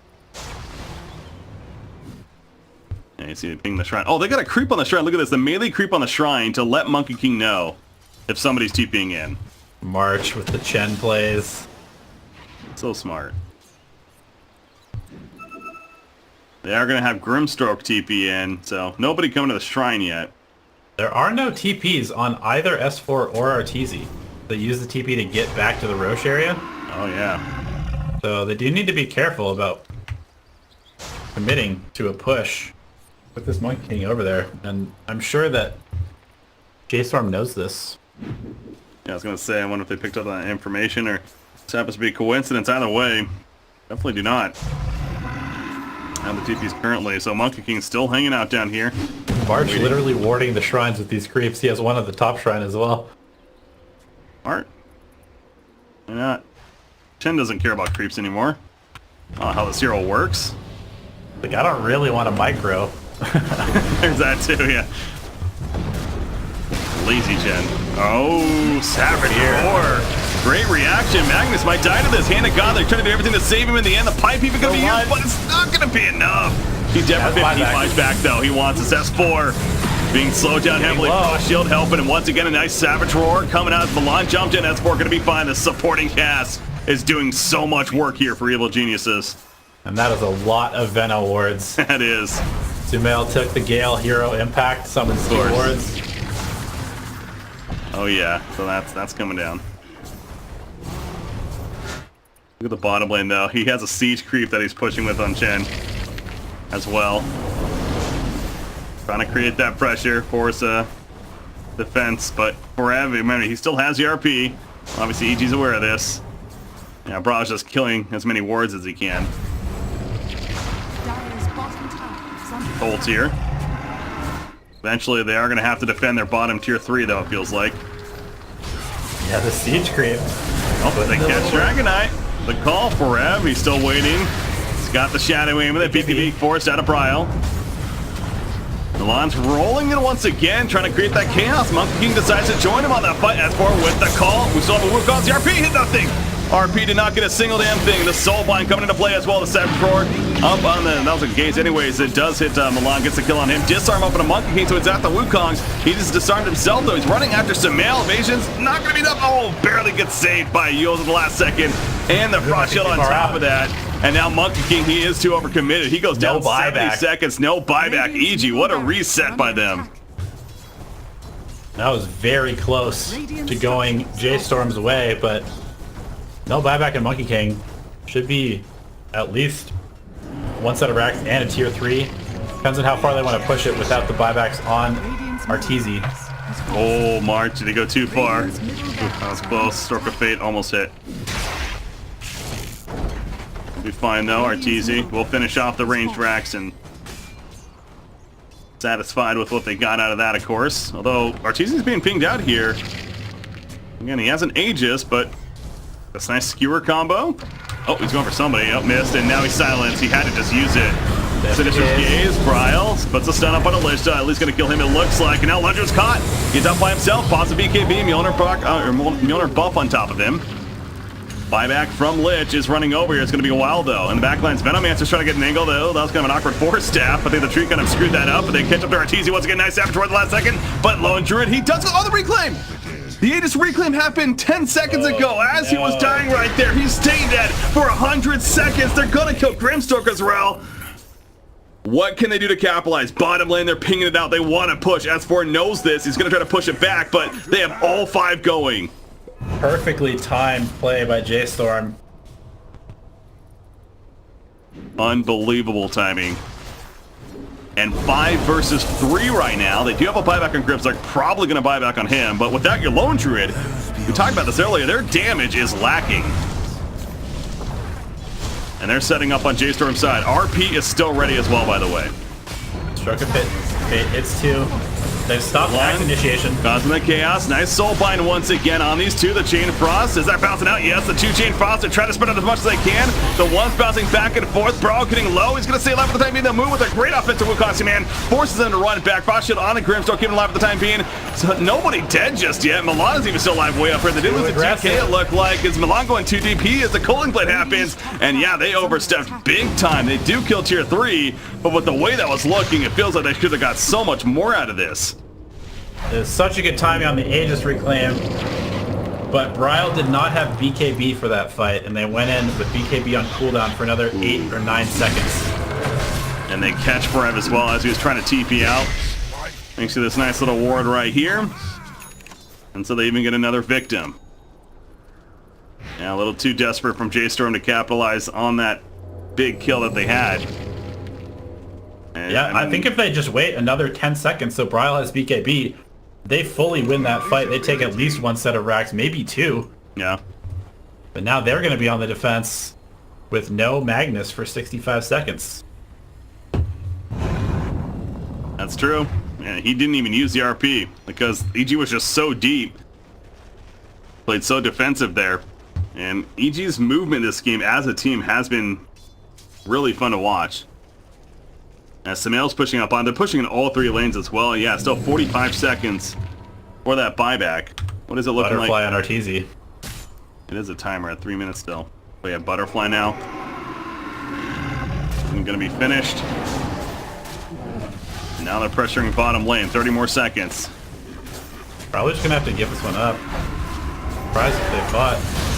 And you see it ping the shrine. Oh, they got a creep on the shrine. Look at this. The melee creep on the shrine to let Monkey King know if somebody's TPing in. March with the Chen plays. So smart. They are going to have Grimstroke TP in, so nobody coming to the shrine yet. There are no TPs on either S4 or Arteezy. They use the TP to get back to the Roche area. Oh, yeah. So they do need to be careful about committing to a push with this Monkey King over there. And I'm sure that J-Storm knows this. Yeah, I was going to say, I wonder if they picked up that information or this happens to be a coincidence. Either way, definitely do not. And the TP's currently, so Monkey King's still hanging out down here. March literally warding the shrines with these creeps. He has one at the top shrine as well. Smart. Why not? Chen doesn't care about creeps anymore. I don't know how this hero works. Like, I don't really want a micro. There's that too, yeah. Lazy Chen. Oh, Savage Roar. Great reaction. Magnus might die to this. Hand of God, they're trying to do everything to save him in the end. The pipe even going to be used, but it's not going to be enough. He's dead for 50. He fights back, though. He wants this S4. Being slowed down heavily. Frost Shield helping, and once again, a nice Savage Roar coming out. Milan jumped in. S4 going to be fine. The supporting cast is doing so much work here for Evil Geniuses. And that is a lot of Veno wards. That is. Sumail took the Gale Hero Impact, summons 2 wards. Oh yeah, so that's coming down. Look at the bottom lane though. He has a siege creep that he's pushing with on Chen as well. Trying to create that pressure, force a defense, but forever, remember, he still has the RP. Obviously EG's aware of this. Yeah, Bra's just killing as many wards as he can. Colts here. Eventually, they are going to have to defend their bottom tier 3, though, it feels like. Yeah, the siege creep. Oh, they catch Dragonite. The call for Ev. He's still waiting. He's got the Shadow Aim with it. BPB forced out of Brile. Milan's rolling in once again, trying to create that chaos. Monkey King decides to join him on that fight. S4 with the call. We still have a Wukong. The RP hit nothing. RP did not get a single damn thing. The Soulblind coming into play as well. The Savage Roar up on the... That was a gaze anyways. It does hit Milan. Gets the kill on him. Disarm up on a Monkey King, so it's at the Wukongs. He just disarmed himself, though. He's running after Sumail. Evasion's not going to be enough. Oh, barely gets saved by Yules at the last second. And the Frost Shield on top of that. And now Monkey King, he is too overcommitted. He goes down 70 seconds. No buyback. EG, what a reset by them. That was very close to going J-Storm's way, but no buyback in Monkey King. Should be at least one set of racks and a tier 3. Depends on how far they want to push it without the buybacks on Arteezy. Oh, March, did he go too far? That was close. Stroke of Fate almost hit. Be fine though, Arteezy. We'll finish off the ranged racks and satisfied with what they got out of that, of course. Although Arteezy's being pinged out here. Again, he has an Aegis, but that's a nice skewer combo. Oh, he's going for somebody. Oh, missed, and now he's silenced. He had to just use it. Finisher's Gaze, Brile, puts a stun up on Alishta. At least going to kill him, it looks like. And now Lunger's caught. He's up by himself. Pops a BKB, Mjolnir buff on top of him. Buyback from Lich is running over here. It's going to be a while, though. And the backline's Venomancer's trying to get an angle, though. That was kind of an awkward force staff. I think the tree kind of screwed that up, and they catch up to Arteezy once again. Nice damage toward the last second. But Lone Druid, he does go on the reclaim. The Aegis reclaim happened 10 seconds ago as he was dying right there. He's staying dead for 100 seconds. They're going to kill Grimstroke as well. What can they do to capitalize? Bottom lane, they're pinging it out. They want to push. S4 knows this. He's going to try to push it back, but they have all 5 going. Perfectly timed play by J-Storm. Unbelievable timing. And 5 versus 3 right now. They do have a buyback on Grips. They're probably going to buy back on him, but without your Lone Druid, we talked about this earlier, their damage is lacking. And they're setting up on J-Storm's side. RP is still ready as well, by the way. Struck a pit. Hits 2. They've stopped axe initiation. Causing the chaos. Nice soulbind once again on these 2. The Chain Frost. Is that bouncing out? Yes, the 2 Chain Frost are trying to spread out as much as they can. The one's bouncing back and forth. Brawl getting low. He's going to stay alive for the time being. They'll move with a great offensive Wukong man. Forces them to run back. Frost Shield on the Grimstroke, keeping alive for the time being. So nobody dead just yet. Milan's even still alive way up here. They did lose a DK, it looked like. Is Milan going too deep? He as the Cooling Blade happens. And yeah, they overstepped big time. They do kill tier 3, but with the way that was looking, it feels like they should have got so much more out of this. It's such a good timing on the Aegis reclaim, but Bryle did not have BKB for that fight, and they went in with BKB on cooldown for another 8 or 9 seconds. And they catch Forev as well as he was trying to TP out. Thanks to this nice little ward right here. And so they even get another victim. Yeah, a little too desperate from J-Storm to capitalize on that big kill that they had. And, yeah, I think if they just wait another 10 seconds so Bryle has BKB, they fully win that fight. They take at least 1 set of racks, maybe 2. Yeah. But now they're going to be on the defense with no Magnus for 65 seconds. That's true. Yeah, he didn't even use the RP because EG was just so deep. Played so defensive there. And EG's movement this game as a team has been really fun to watch. As Samael's pushing up on, they're pushing in all 3 lanes as well. Yeah, still 45 seconds for that buyback. What is it looking like? Butterfly on Arteezy. It is a timer at 3 minutes still. We have Butterfly now. I'm gonna be finished. Now they're pressuring bottom lane. 30 more seconds. Probably just gonna have to give this one up. Surprised if they fought.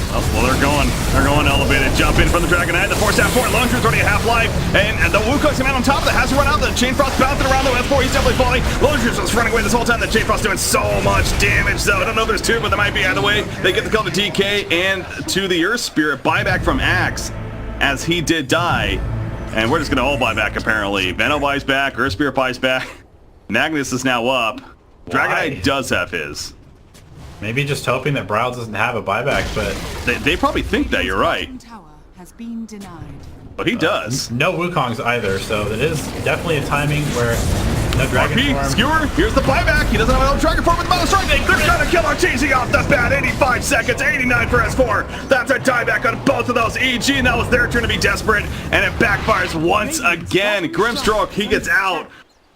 Oh, well, they're going elevated. Jump in from the Dragon Knight. The force half forward. Lone Druid's already at half-life. And the Wukong's man on top of that has to run out. The Chain Frost bouncing around the S4. He's definitely falling. Lone Druid's just running away this whole time. The Chain Frost doing so much damage, though. I don't know if there's 2, but there might be either way. They get the kill to DK and to the Earth Spirit. Buyback from Axe as he did die. And we're just going to all buy back, apparently. Veno buys back. Earth Spirit buys back. Magnus is now up. Dragon Knight does have his. Maybe just hoping that Bryle doesn't have a buyback, but... They probably think that, you're right. Tower has been denied. But he does. No Wukongs either, so it is definitely a timing where no Dragon RP, Form. Skewer, here's the buyback. He doesn't have an Dragon Form with the Battle Strike. They're going to kill Arteezy off the bat. 85 seconds, 89 for S4. That's a dieback on both of those. EG, and that was their turn to be desperate, and it backfires once again. Grimstroke, he gets out.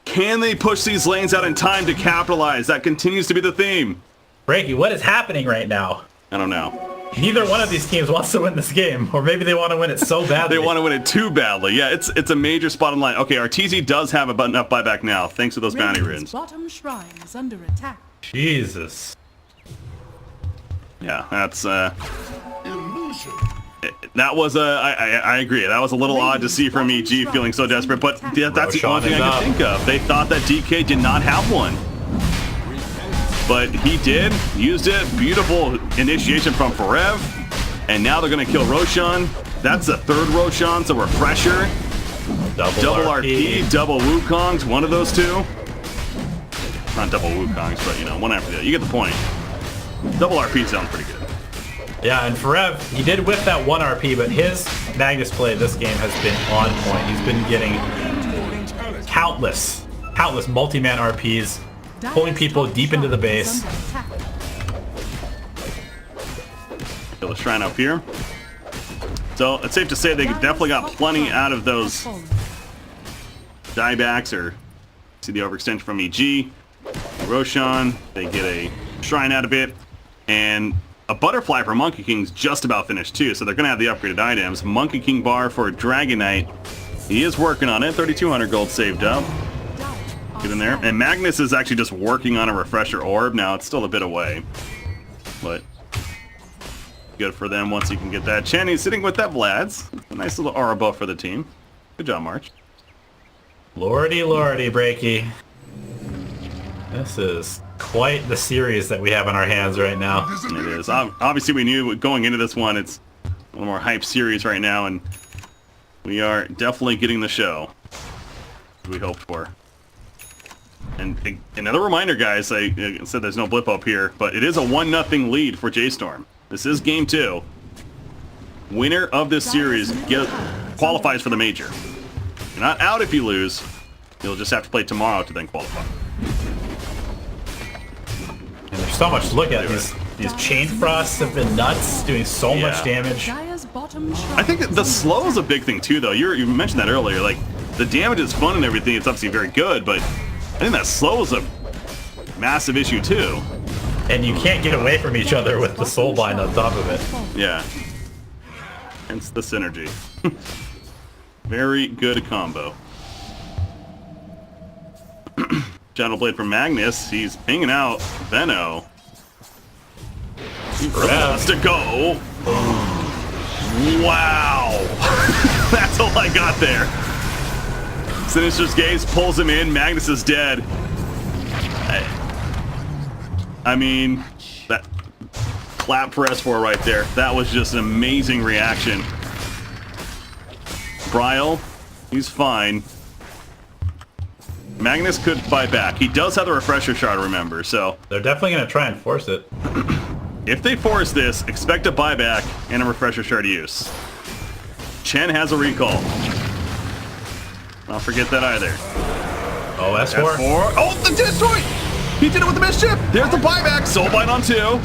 Can they push these lanes out in time to capitalize? That continues to be the theme. Breaky, what is happening right now? I don't know. Neither one of these teams wants to win this game, or maybe they want to win it so badly. They want to win it too badly. Yeah, it's a major spot on line. Okay, Arteezy does have enough buyback now, thanks to those bounty runes. Bottom shrine is under attack. Jesus. Yeah, that's Illusion. that was I agree. That was a little odd to see from EG feeling so desperate, but that's the only thing I can think of. They thought that DK did not have one. But he did, used it. Beautiful initiation from Forev. And now they're going to kill Roshan. That's the 3rd Roshan, so refresher. Double RP, double Wukongs, one of those 2. Not double Wukongs, but you know, one after the other. You get the point. Double RP sounds pretty good. Yeah, and Forev, he did whip that 1 RP, but his Magnus play this game has been on point. He's been getting countless multi-man RPs, pulling people deep into the base. Kill the shrine up here. So it's safe to say they definitely got plenty out of those diebacks, or see the overextension from EG. Roshan, they get a shrine out of it, and a butterfly for Monkey King's just about finished too, so they're going to have the upgraded items. Monkey King bar for Dragon Knight. He is working on it. 3,200 gold saved up. Get in there. And Magnus is actually just working on a refresher orb. Now, it's still a bit away. But good for them once he can get that. Chen, he's sitting with that Vlad's. A nice little aura buff for the team. Good job, March. Lordy, Breaky. This is quite the series that we have in our hands right now. It is. Obviously, we knew going into this one, it's one of the more hype series right now, and we are definitely getting the show we hoped for. And another reminder, guys, I said there's no blip up here, but it is a 1-0 lead for J-Storm. This is game 2. Winner of this series qualifies for the major. You're not out if you lose. You'll just have to play tomorrow to then qualify. And there's so much to look at. These chain frosts have been nuts, doing so much damage. I think the slow is a big thing too, though. You mentioned that earlier. Like, the damage is fun and everything. It's obviously very good, but I think that slow is a massive issue too. And you can't get away from each other with the soulbind on top of it. Yeah. Hence the synergy. Very good combo. Shadow Blade from Magnus. He's pinging out Venno. He really wants to go. Wow. That's all I got there. Sinister's Gaze pulls him in. Magnus is dead. I mean, that clap for S4 right there. That was just an amazing reaction. Bryle, he's fine. Magnus could fight back. He does have the refresher shard, remember, so... They're definitely going to try and force it. If they force this, expect a buyback and a refresher shard use. Chen has a recall. Don't forget that either. Oh, S4? S4. Oh, the destroy! He did it with the mischief! There's the buyback! Soulbind on 2.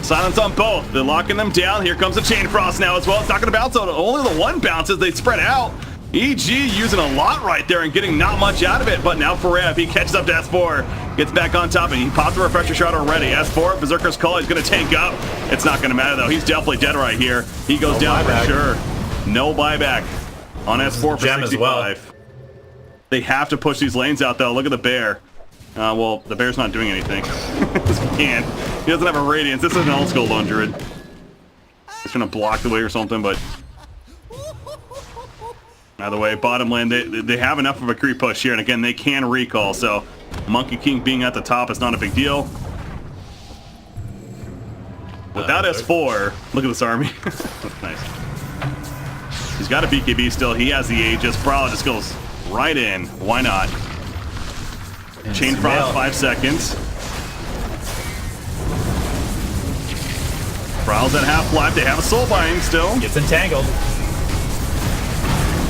Silence on both. They're locking them down. Here comes the Chain Frost now as well. It's not going to bounce out. Only the one bounces. They spread out. EG using a lot right there and getting not much out of it, but now Forev, he catches up to S4, gets back on top, and he popped the refresher shot already. S4, Berserker's Call, he's going to tank up. It's not going to matter, though. He's definitely dead right here. He goes down for sure. No buyback on S4 for 65. Well. They have to push these lanes out, though. Look at the bear. Well, the bear's not doing anything. He can't. He doesn't have a radiance. This is an old school Lone Druid. He's trying to block the way or something, but... Either way, bottom lane, they have enough of a creep push here, and again, they can recall, so Monkey King being at the top is not a big deal. Without S4, look at this army. That's nice. He's got a BKB still, he has the Aegis, Brawl just goes right in, why not? Chain Frost, 5 seconds. Brawl's at half life, they have a Soulbind still. Gets entangled.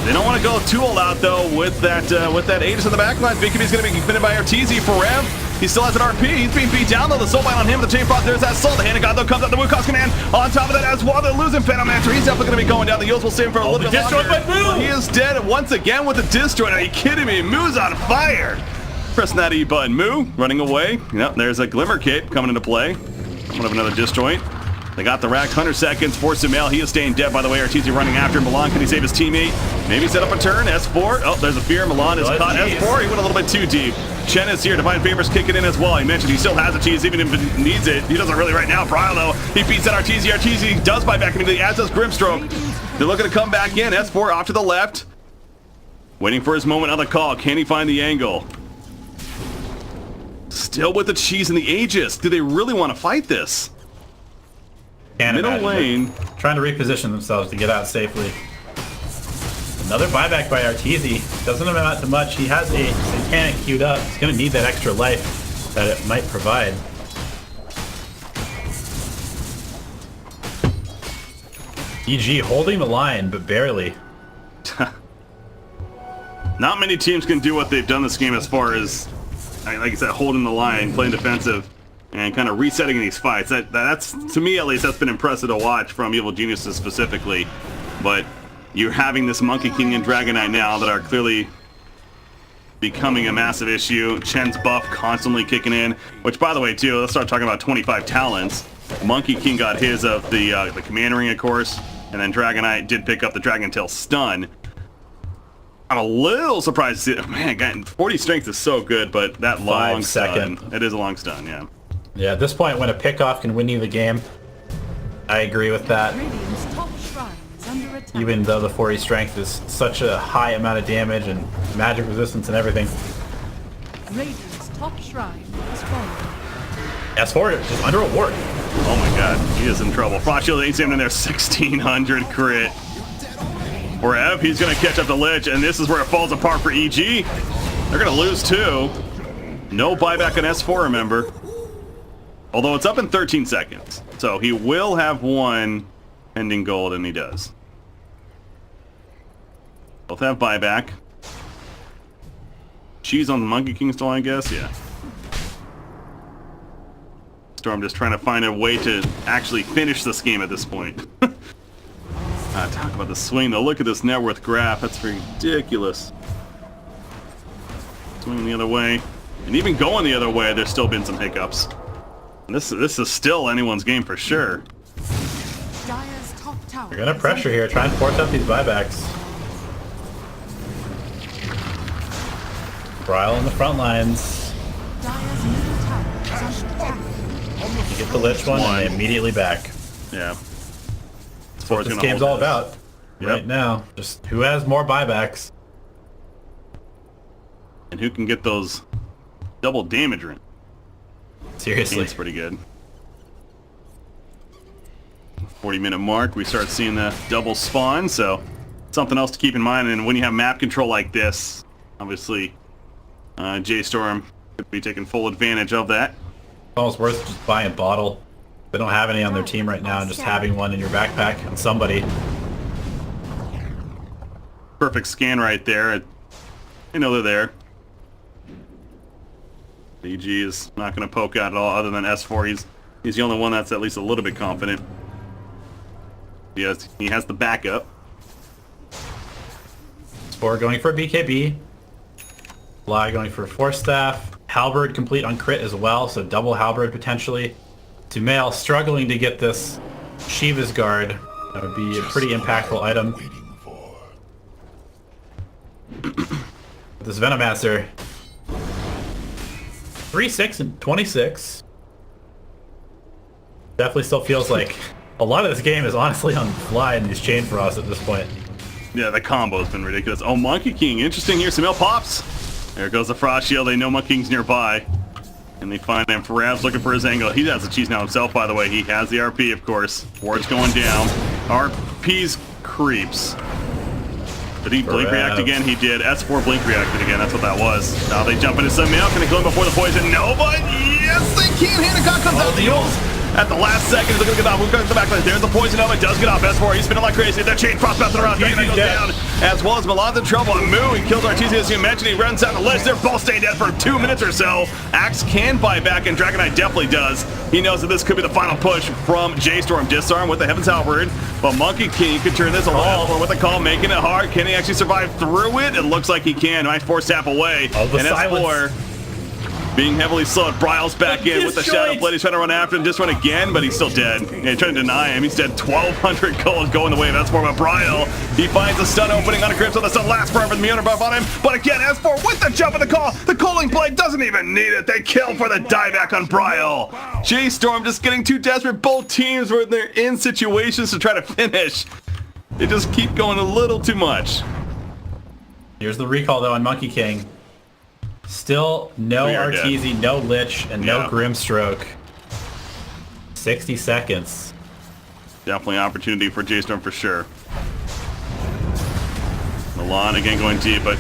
They don't want to go too all out though with that Aegis in the backline. BKB's going to be defended by RTZ for Rev. He still has an RP. He's being beat down though. The Soulbind on him. The Chain Frost. There's that Soul. The Hand of God though comes out. The Wukong's command on top of that as well. They're losing Venomancer. He's definitely going to be going down. The Eels will save him for a little bit longer. By Moo. He is dead once again with the Disjoint. Are you kidding me? Moo's on fire. Pressing that E button. Moo running away. Yep, there's a Glimmer Cape coming into play. One of another Disjoint. They got the rack, 100 seconds, force him out. He is staying dead, by the way. RTZ running after him. Milan, can he save his teammate? Maybe set up a turn. S4. Oh, there's a fear. Milan is caught. S4, he went a little bit too deep. Chen is here. Divine Favor's kicking in as well. He mentioned he still has a cheese, even if he needs it. He doesn't really right now. Bryle, though, he beats that RTZ. RTZ does buy back immediately, as does Grimstroke. They're looking to come back in. S4 off to the left. Waiting for his moment on the call. Can he find the angle? Still with the cheese and the Aegis. Do they really want to fight this? Middle lane. Trying to reposition themselves to get out safely. Another buyback by RTZ. Doesn't amount to much. He has a Satanic queued up. He's going to need that extra life that it might provide. EG holding the line, but barely. Not many teams can do what they've done this game as far as, like I said, holding the line, playing defensive, and kind of resetting these fights. That's, to me at least, that's been impressive to watch from Evil Geniuses specifically. But you're having this Monkey King and Dragon Knight now that are clearly becoming a massive issue. Chen's buff constantly kicking in, which, by the way, too, let's start talking about 25 talents. Monkey King got his of the command ring, of course, and then Dragonite did pick up the Dragon Tail stun. I'm a little surprised to see it. Man, 40 strength is so good, but that long 5 stun, second. it is a long stun, yeah. Yeah, at this point, when a pickoff can win you the game, I agree with that. Radiant's top shrine is under attack. Even though the 40 strength is such a high amount of damage and magic resistance and everything. Radiant's top shrine has fallen. S4 is under a ward. Oh my god, he is in trouble. Frost Shield ain't in there, 1600 crit. For Ev, he's gonna catch up to Lich, and this is where it falls apart for EG. They're gonna lose too. No buyback on S4, remember. Although it's up in 13 seconds. So he will have one pending gold, and he does. Both have buyback. She's on the Monkey King still, I guess, yeah. Storm just trying to find a way to actually finish this game at this point. Talk about the swing though. Look at this net worth graph. That's ridiculous. Swinging the other way. And even going the other way, there's still been some hiccups. And this is still anyone's game for sure. Dire's top tower. You're gonna pressure here, try and force out these buybacks. Brile in the front lines. Dire's middle tower is under attack. You get the Lich one and immediately back. Yeah. That's what this game's all about. Yep. Right now. Just who has more buybacks. And who can get those double damage rings. Seriously. That's pretty good. 40-minute mark, we start seeing the double spawn, so something else to keep in mind. And when you have map control like this, obviously J-Storm could be taking full advantage of that. It's almost worth just buying a bottle. They don't have any on their team right now, and just having one in your backpack on somebody. Perfect scan right there. You know they're there. EG is not going to poke out at all, other than S4. He's the only one that's at least a little bit confident. He has the backup. S4 going for a BKB. Fly going for a Force Staff. Halberd complete on crit as well, so double Halberd potentially. Tumail struggling to get this Shiva's Guard. That would be a pretty impactful item. This Venomancer. 3-6 and 26. Definitely still feels like a lot of this game is honestly on the fly in these Chain Frosts at this point. Yeah, the combo's been ridiculous. Oh, Monkey King, interesting here. Sumail pops. There goes the Frost Shield. They know Monkey King's nearby. And they find him. Rav's looking for his angle. He has the cheese now himself, by the way. He has the RP, of course. Ward's going down. RP's creeps. Did he blink react again? He did. S4 blink reacted again. That's what that was. Now they jump into Sumail. Can they kill him before the poison? No, but yes, they can. Hancock comes out the ult. At the last second, they're going to get off. We're going to the back line. There's the poison element. Does get off. S4. He's spinning like crazy. That Chain Frost bouncing around. Dragonite goes down. As well as Milan's in trouble. And Moo, he kills Artesia, as you mentioned. He runs down the ledge. They're both staying dead for 2 minutes or so. Axe can buy back, and Dragonite definitely does. He knows that this could be the final push from J-Storm. Disarm with the Heaven's Halberd. But Monkey King could turn this around with a call, making it hard. Can he actually survive through it? It looks like he can. Nice force tap away. Oh, the and silence. S4 being heavily slowed. Bryle's back in with the Shadow Blade. He's trying to run after him, just run again, but he's still dead. Yeah, he's trying to deny him. He's dead. 1,200 gold going the way of S4, but Bryle, he finds the stun opening on a grip, so the stun lasts forever. The Meowner buff on him, but again, S4 with the jump of the call. The Calling Blade doesn't even need it. They kill for the dieback on Bryle. J-Storm just getting too desperate. Both teams were they're in situations to try to finish. They just keep going a little too much. Here's the recall though on Monkey King. Still no Arteezy, no Lich, and no Grimstroke. 60 seconds. Definitely opportunity for J-Storm for sure. Milan again going deep, but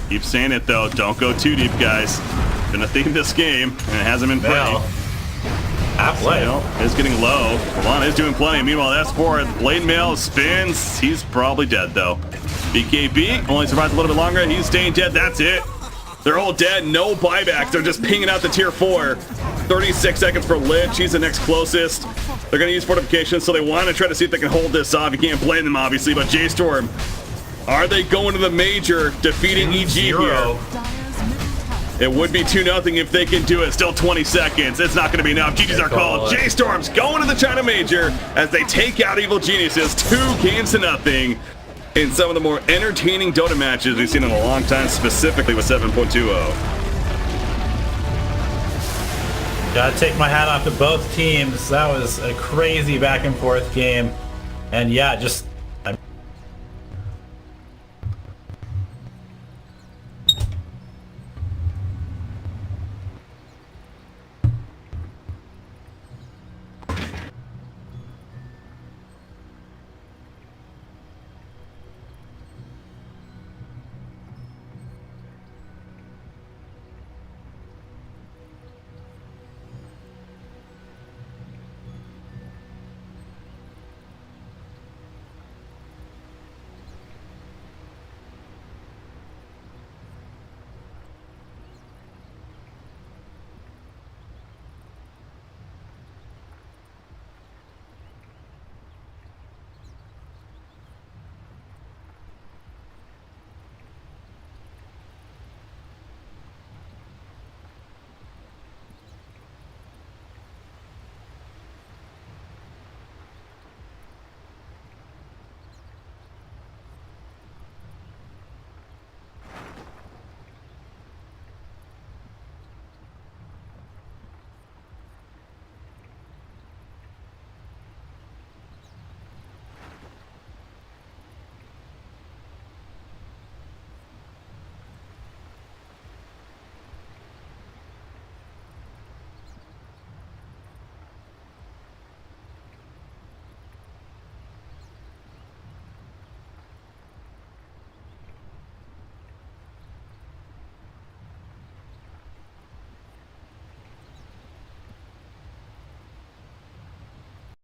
keep saying it though. Don't go too deep, guys. Been a theme this game, and it hasn't been pretty. Half-life is getting low. Milan is doing plenty. Meanwhile, S4, Blade Mail spins. He's probably dead though. BKB only survives a little bit longer. He's staying dead. That's it. They're all dead. No buybacks. They're just pinging out the tier 4. 36 seconds for Lich. He's the next closest. They're going to use fortifications, so they want to try to see if they can hold this off. You can't blame them, obviously, but J-Storm, are they going to the major, defeating EG here? It would be 2-0 if they can do it. Still 20 seconds. It's not going to be enough. GG's are called. J-Storms going to the China Major as they take out Evil Geniuses 2-0 in some of the more entertaining Dota matches we've seen in a long time, specifically with 7.20. Gotta take my hat off to both teams. That was a crazy back and forth game. And yeah, just